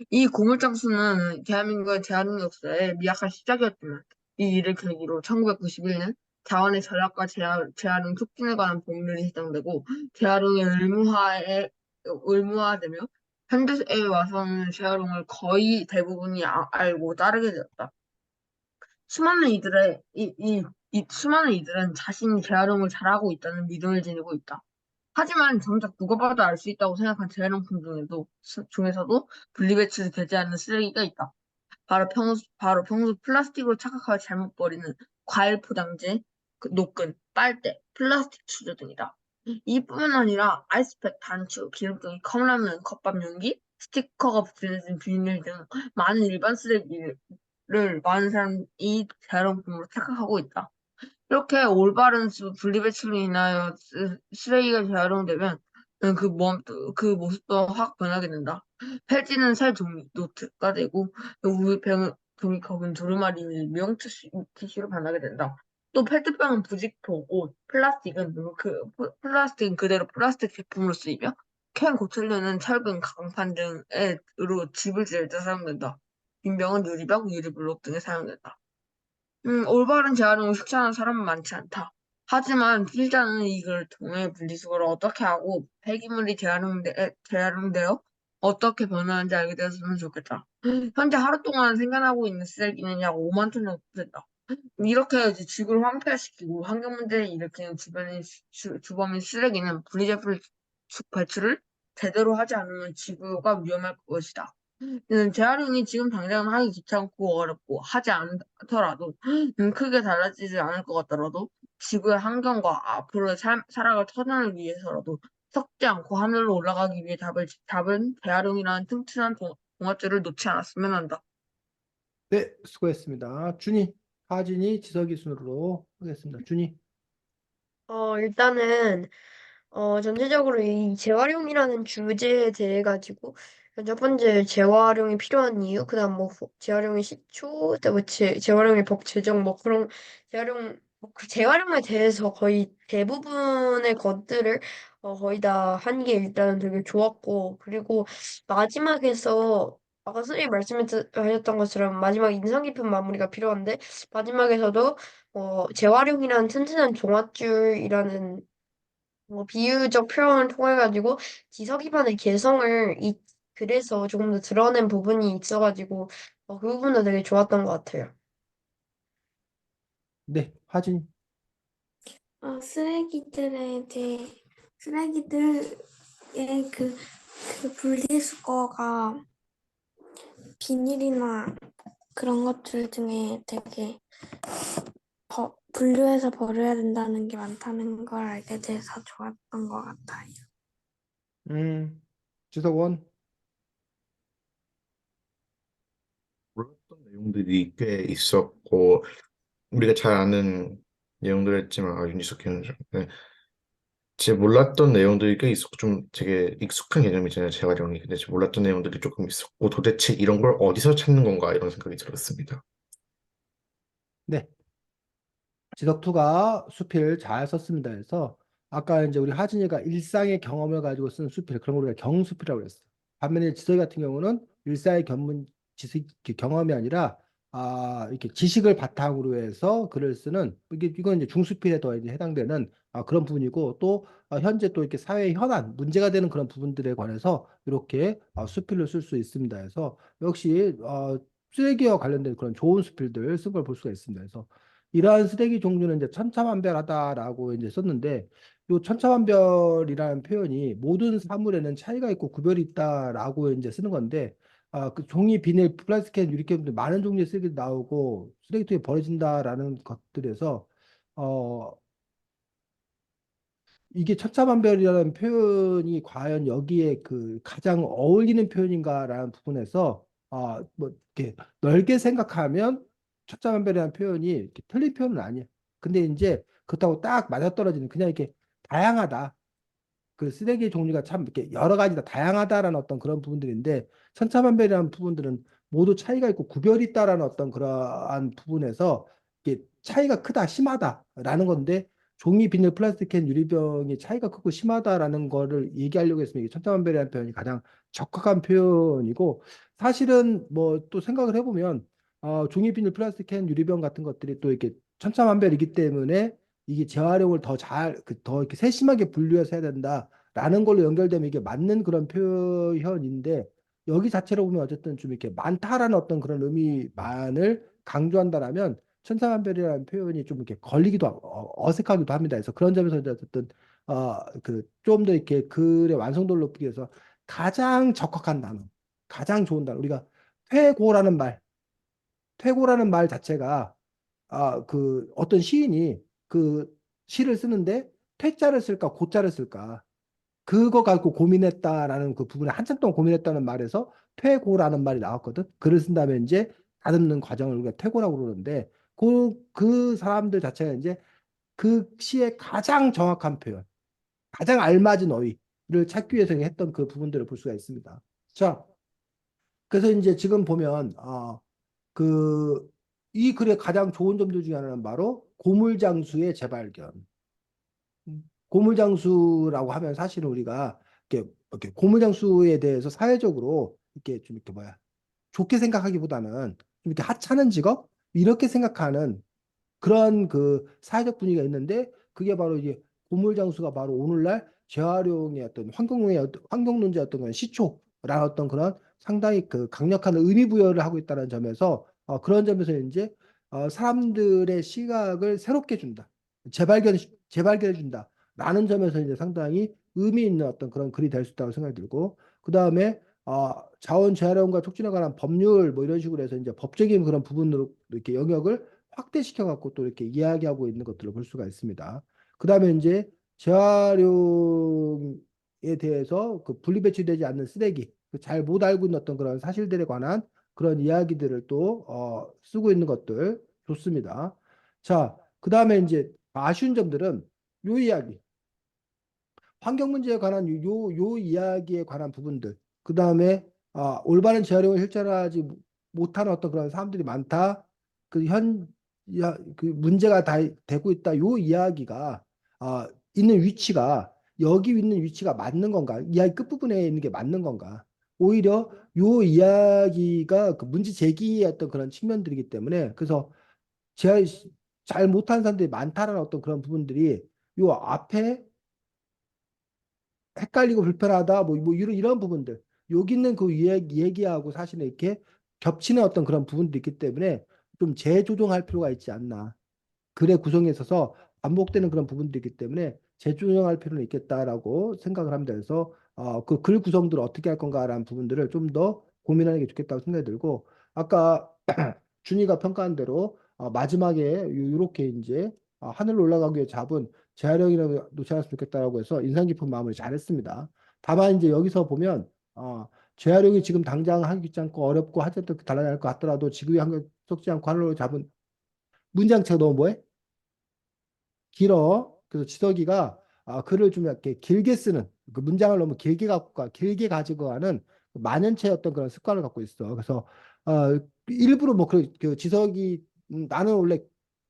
이 고물장수는 대한민국의 재활용 역사의 미약한 시작이었지만 이 일을 계기로 1991년 자원의 전략과 재활용 촉진에 관한 법률이 제정되고 재활용이 의무화되며 현대에 와서는 재활용을 거의 대부분이 알고 따르게 되었다. 수많은 이들은 자신이 재활용을 잘하고 있다는 믿음을 지니고 있다. 하지만 정작 누가 봐도 알 수 있다고 생각한 재활용품 중에서도 분리배출이 되지 않는 쓰레기가 있다. 바로 평소 플라스틱으로 착각하여 잘못 버리는 과일 포장재, 노끈, 빨대, 플라스틱 수저 등이다. 이뿐만 아니라 아이스팩, 단추, 기름종이, 컵라면, 컵밥 용기, 스티커가 붙여진 비닐 등 많은 일반 쓰레기를 많은 사람이 재활용품으로 착각하고 있다. 이렇게 올바른 분리배출로 인하여 쓰레기가 재활용되면 그 모습도 확 변하게 된다. 폐지는 새 종이, 노트가 되고 우유, 병, 종이컵은 두루마리, 일명 티슈로 변하게 된다. 또 페트병은 부직포, 옷, 플라스틱은 그대로 플라스틱 제품으로 쓰이며 캔 고철류는 철근, 강판 등으로 집을 지을 때 사용된다. 빈병은 유리병, 유리블록 등에 사용된다. 올바른 재활용을 실천하는 사람은 많지 않다. 하지만 필자는 이걸 통해 분리수거를 어떻게 하고 폐기물이 재활용되어 어떻게 변하는지 알게 되었으면 좋겠다. 현재 하루 동안 생겨나고 있는 쓰레기는 약 5만 톤 정도 된다. 이렇게 이제 지구를 황폐화시키고 환경 문제를 일으키는 주범인 쓰레기는 분리배출 배출을 제대로 하지 않으면 지구가 위험할 것이다. 재활용이 지금 당장은 하기 귀찮고 어렵고 하지 않더라도 크게 달라지지 않을 것 같더라도 지구의 환경과 앞으로의 살아갈 터전을 위해서라도 썩지 않고 하늘로 올라가기 위해 답은 재활용이라는 튼튼한 동아줄을 놓지 않았으면 한다. 네, 수고했습니다. 준이, 하진이, 지석이 순으로 하겠습니다. 준이. 일단은 전체적으로 이 재활용이라는 주제에 대해 가지고 첫 번째 재활용이 필요한 이유, 그다음 뭐 재활용의 시초, 그다음에 재활용의 법 제정 뭐 그런 그 재활용에 대해서 거의 대부분의 것들을 거의 다 한 게 일단은 되게 좋았고, 그리고 마지막에서 아까 선생님 말씀하셨던 것처럼 마지막 인상 깊은 마무리가 필요한데, 마지막에서도 재활용이라는 튼튼한 종합줄이라는 비유적 표현을 통해 가지고 지석이만의 개성을 이 글에서 조금 더 드러낸 부분이 있어가지고 그 부분도 되게 좋았던 것 같아요. 네, 하진이. 쓰레기들의 그 분리수거가 비닐이나 그런 것들 중에 되게 분류해서 버려야 된다는 게 많다는 걸 알게 돼서 좋았던 것 같아요. 지석원. 몰랐던 내용들이 꽤 있었고 우리가 잘 아는 내용들이었지만 윤지석 교수님 제 몰랐던 내용들이 꽤 있었고 좀 되게 익숙한 개념이잖아요 재활용이. 근데 제 몰랐던 내용들이 조금 있었고 도대체 이런 걸 어디서 찾는 건가 이런 생각이 들었습니다. 네, 지석투가 수필 잘 썼습니다. 해서 아까 이제 우리 하진이가 일상의 경험을 가지고 쓴 수필, 그런 걸 우리가 경수필이라고 했어. 반면에 지석이 같은 경우는 일상의 경험이 아니라 이렇게 지식을 바탕으로 해서 글을 쓰는, 이건 이제 중수필에 더 이제 해당되는 그런 부분이고, 또 현재 또 이렇게 사회 현안 문제가 되는 그런 부분들에 관해서 이렇게 수필을 쓸 수 있습니다. 해서 역시 쓰레기와 관련된 그런 좋은 수필들 쓴 걸 볼 수가 있습니다. 그래서 이러한 쓰레기 종류는 이제 천차만별하다라고 이제 썼는데, 요 천차만별이라는 표현이 모든 사물에는 차이가 있고 구별이 있다라고 이제 쓰는 건데, 그 종이, 비닐, 플라스틱 캔, 유리캔 등 많은 종류의 쓰레기 나오고 쓰레기통에 버려진다라는 것들에서 어 이게 천차만별이라는 표현이 과연 여기에 그 가장 어울리는 표현인가라는 부분에서 뭐 이렇게 넓게 생각하면 천차만별이라는 표현이 이렇게 틀린 표현은 아니에요. 근데 이제 그렇다고 딱 맞아떨어지는, 그냥 이렇게 다양하다. 그 쓰레기 종류가 참 이렇게 여러 가지다 다양하다라는 어떤 그런 부분들인데, 천차만별이라는 부분들은 모두 차이가 있고 구별이 있다라는 어떤 그러한 부분에서 이게 차이가 크다, 심하다라는 건데, 종이, 비닐, 플라스틱 캔, 유리병이 차이가 크고 심하다라는 거를 얘기하려고 했으면 이게 천차만별이라는 표현이 가장 적합한 표현이고, 사실은 뭐 또 생각을 해보면 종이 비닐, 플라스틱 캔, 유리병 같은 것들이 또 이렇게 천차만별이기 때문에 이게 재활용을 더 이렇게 세심하게 분류해서 해야 된다라는 걸로 연결되면 이게 맞는 그런 표현인데 여기 자체로 보면 어쨌든 좀 이렇게 많다라는 어떤 그런 의미만을 강조한다라면 천차만별이라는 표현이 좀 이렇게 걸리기도 하고 어색하기도 합니다. 그래서 그런 점에서 이제 어쨌든 그 좀 더 이렇게 글의 완성도를 높이기 위해서 가장 적합한 단어, 가장 좋은 단어 우리가 퇴고라는 말 퇴고라는 말 자체가 그 어떤 시인이 그 시를 쓰는데 퇴자를 쓸까 고자를 쓸까 그거 갖고 고민했다라는 그 부분에 한참 동안 고민했다는 말에서 퇴고라는 말이 나왔거든. 글을 쓴 다음에 이제 다듬는 과정을 우리가 퇴고라고 그러는데 그 사람들 자체가 이제 그 시의 가장 정확한 표현, 가장 알맞은 어휘를 찾기 위해서 했던 그 부분들을 볼 수가 있습니다. 자, 그래서 이제 지금 보면 그 이 글의 가장 좋은 점들 중에 하나는 바로 고물장수의 재발견. 고물장수라고 하면 사실은 우리가 이렇게 고물장수에 대해서 사회적으로 이렇게 좀 이렇게 뭐야 좋게 생각하기보다는 좀 이렇게 하찮은 직업 이렇게 생각하는 그런 그 사회적 분위기가 있는데 그게 바로 이제 고물장수가 바로 오늘날 재활용의 어떤 환경 문제의 어떤 그런 시초라는 어떤 그런 상당히 그 강력한 의미 부여를 하고 있다는 점에서 그런 점에서 이제 사람들의 시각을 새롭게 준다. 재발견해 준다라는 점에서 이제 상당히 의미 있는 어떤 그런 글이 될 수 있다고 생각이 들고 그다음에 자원 재활용과 촉진에 관한 법률 뭐 이런 식으로 해서 이제 법적인 그런 부분으로 이렇게 영역을 확대시켜 갖고 또 이렇게 이야기하고 있는 것들을 볼 수가 있습니다. 그다음에 이제 재활용에 대해서 그 분리배출되지 않는 쓰레기, 잘 못 알고 있는 어떤 그런 사실들에 관한 그런 이야기들을 또 쓰고 있는 것들 좋습니다. 자, 그다음에 이제 아쉬운 점들은 요 이야기, 환경 문제에 관한 요 이야기에 관한 부분들, 그 다음에 올바른 재활용을 실천하지 못하는 어떤 그런 사람들이 많다. 그 문제가 다 되고 있다. 요 이야기가 있는 위치가 여기 있는 위치가 맞는 건가? 이야기 끝부분에 있는 게 맞는 건가? 오히려 요 이야기가 그 문제 제기의 어떤 그런 측면들이기 때문에 그래서 제, 잘 못하는 사람들이 많다는 어떤 그런 부분들이 요 앞에 헷갈리고 불편하다 뭐 이런 부분들 여기 있는 그 얘기하고 사실은 이렇게 겹치는 어떤 그런 부분도 있기 때문에 좀 재조정할 필요가 있지 않나 글의 구성에 있어서 반복되는 그런 부분도 있기 때문에 재조정할 필요는 있겠다라고 생각을 합니다. 그래서 그 글 구성들을 어떻게 할 건가라는 부분들을 좀 더 고민하는 게 좋겠다고 생각이 들고 아까 준이가 평가한 대로 마지막에 이렇게 이제 하늘로 올라가기 위해 잡은 재활용이라고 놓지 않았으면 좋겠다라고 해서 인상 깊은 마음을 잘했습니다. 다만 이제 여기서 보면 재활용이 지금 당장 하기 귀찮고 어렵고 하여튼 달라날 것 같더라도 지구의 환경 속지 않고 하늘로 잡은 문장체가 너무 뭐해? 길어. 그래서 지석이가 글을 좀 이렇게 길게 쓰는 그 문장을 너무 길게 가지고 가는 만연체의 어떤 그런 습관을 갖고 있어. 그래서 일부러 뭐 그 지석이 나는 원래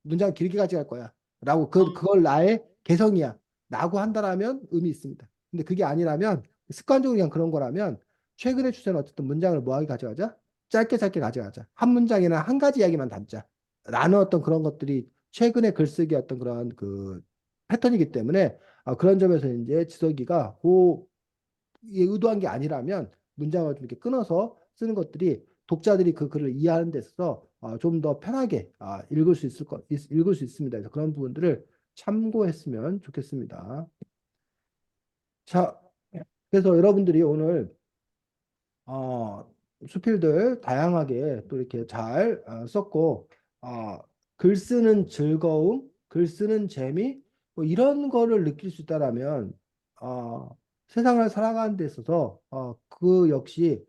문장 길게 가져갈 거야. 라고 그걸 나의 개성이야. 라고 한다라면 의미 있습니다. 근데 그게 아니라면 습관적으로 그냥 그런 거라면 최근의 추세는 어쨌든 문장을 뭐하게 가져가자? 짧게 가져가자. 한 문장이나 한 가지 이야기만 담자. 라는 어떤 그런 것들이 최근에 글쓰기 어떤 그런 그 패턴이기 때문에 그런 점에서 이제 지석이가 의도한 게 아니라면 문장을 좀 이렇게 끊어서 쓰는 것들이 독자들이 그 글을 이해하는 데 있어서 좀 더 편하게 읽을 수 있습니다. 그래서 그런 부분들을 참고했으면 좋겠습니다. 자, 그래서 여러분들이 오늘 어, 수필들 다양하게 또 이렇게 잘 썼고 글 쓰는 즐거움, 글 쓰는 재미 뭐 이런 거를 느낄 수 있다라면 세상을 살아가는 데 있어서 그 역시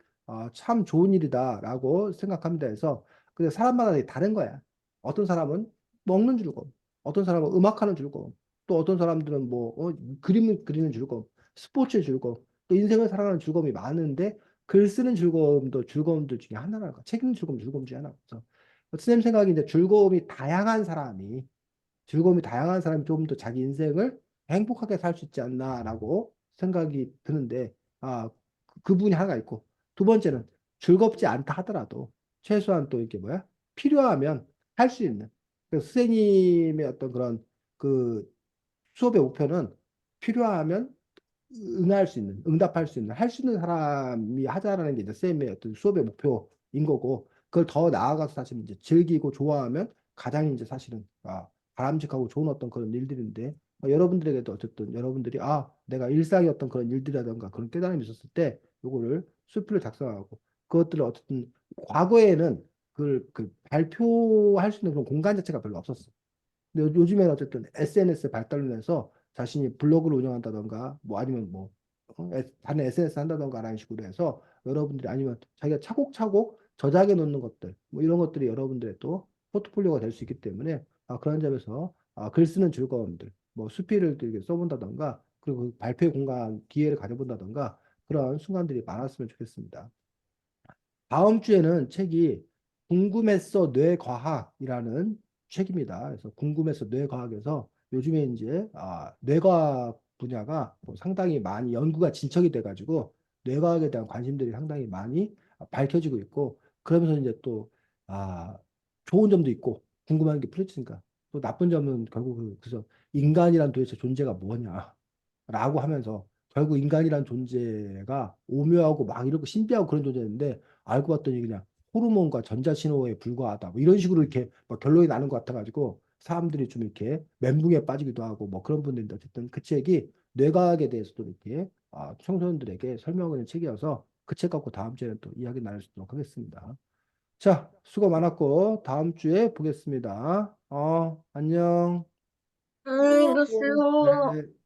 참 좋은 일이다라고 생각합니다. 그래서 근데 사람마다 되게 다른 거야. 어떤 사람은 먹는 즐거움, 어떤 사람은 음악하는 즐거움, 또 어떤 사람들은 뭐 그림을 그리는 즐거움, 스포츠의 즐거움, 또 인생을 살아가는 즐거움이 많은데 글 쓰는 즐거움도 즐거움들 중에 하나라는 거. 책 읽는 즐거움 중에 하나. 그래서 선생님 생각에 이제 즐거움이 다양한 사람이 좀 더 자기 인생을 행복하게 살 수 있지 않나라고 생각이 드는데 그 부분이 하나가 있고 두 번째는 즐겁지 않다 하더라도 최소한 또 이게 뭐야 필요하면 할 수 있는. 그래서 선생님의 어떤 그런 그 수업의 목표는 필요하면 응할 수 있는, 응답할 수 있는, 할 수 있는 사람이 하자라는 게 이제 쌤의 어떤 수업의 목표인 거고, 그걸 더 나아가서 사실 이제 즐기고 좋아하면 가장 이제 사실은 바람직하고 좋은 어떤 그런 일들인데, 여러분들에게도 어쨌든 여러분들이 내가 일상의 어떤 그런 일들이라든가 그런 깨달음이 있었을 때 요거를 수필을 작성하고 그것들을 어쨌든 과거에는 그 발표할 수 있는 그런 공간 자체가 별로 없었어. 근데 요즘에는 어쨌든 SNS 발달로 해서 자신이 블로그를 운영한다던가 뭐 아니면 뭐 다른 SNS 한다던가 라는 식으로 해서 여러분들이 아니면 자기가 차곡차곡 저장해 놓는 것들 뭐 이런 것들이 여러분들의 또 포트폴리오가 될 수 있기 때문에 그런 점에서 글 쓰는 즐거움들 뭐 수필을 이렇게 써본다던가 그리고 그 발표의 공간 기회를 가져본다던가 그런 순간들이 많았으면 좋겠습니다. 다음 주에는 책이 궁금했어 뇌과학이라는 책입니다. 그래서 궁금했어 뇌과학에서 요즘에 이제 뇌과학 분야가 뭐 상당히 많이 연구가 진척이 돼가지고 뇌과학에 대한 관심들이 상당히 많이 밝혀지고 있고 그러면서 이제 또 좋은 점도 있고 궁금한 게 풀려지니까 또 나쁜 점은 결국 그래서 인간이란 도대체 존재가 뭐냐 라고 하면서 결국 인간이란 존재가 오묘하고 막 이렇게 신비하고 그런 존재인데 알고 봤더니 그냥 호르몬과 전자신호에 불과하다. 뭐 이런 식으로 이렇게 뭐 결론이 나는 것 같아가지고 사람들이 좀 이렇게 멘붕에 빠지기도 하고 뭐 그런 분들인데 어쨌든 그 책이 뇌과학에 대해서도 이렇게 청소년들에게 설명하는 책이어서 그 책 갖고 다음 주에는 또 이야기 나눌 수 있도록 하겠습니다. 자, 수고 많았고 다음 주에 보겠습니다. 안녕. 안녕히 네. 계세요. 네.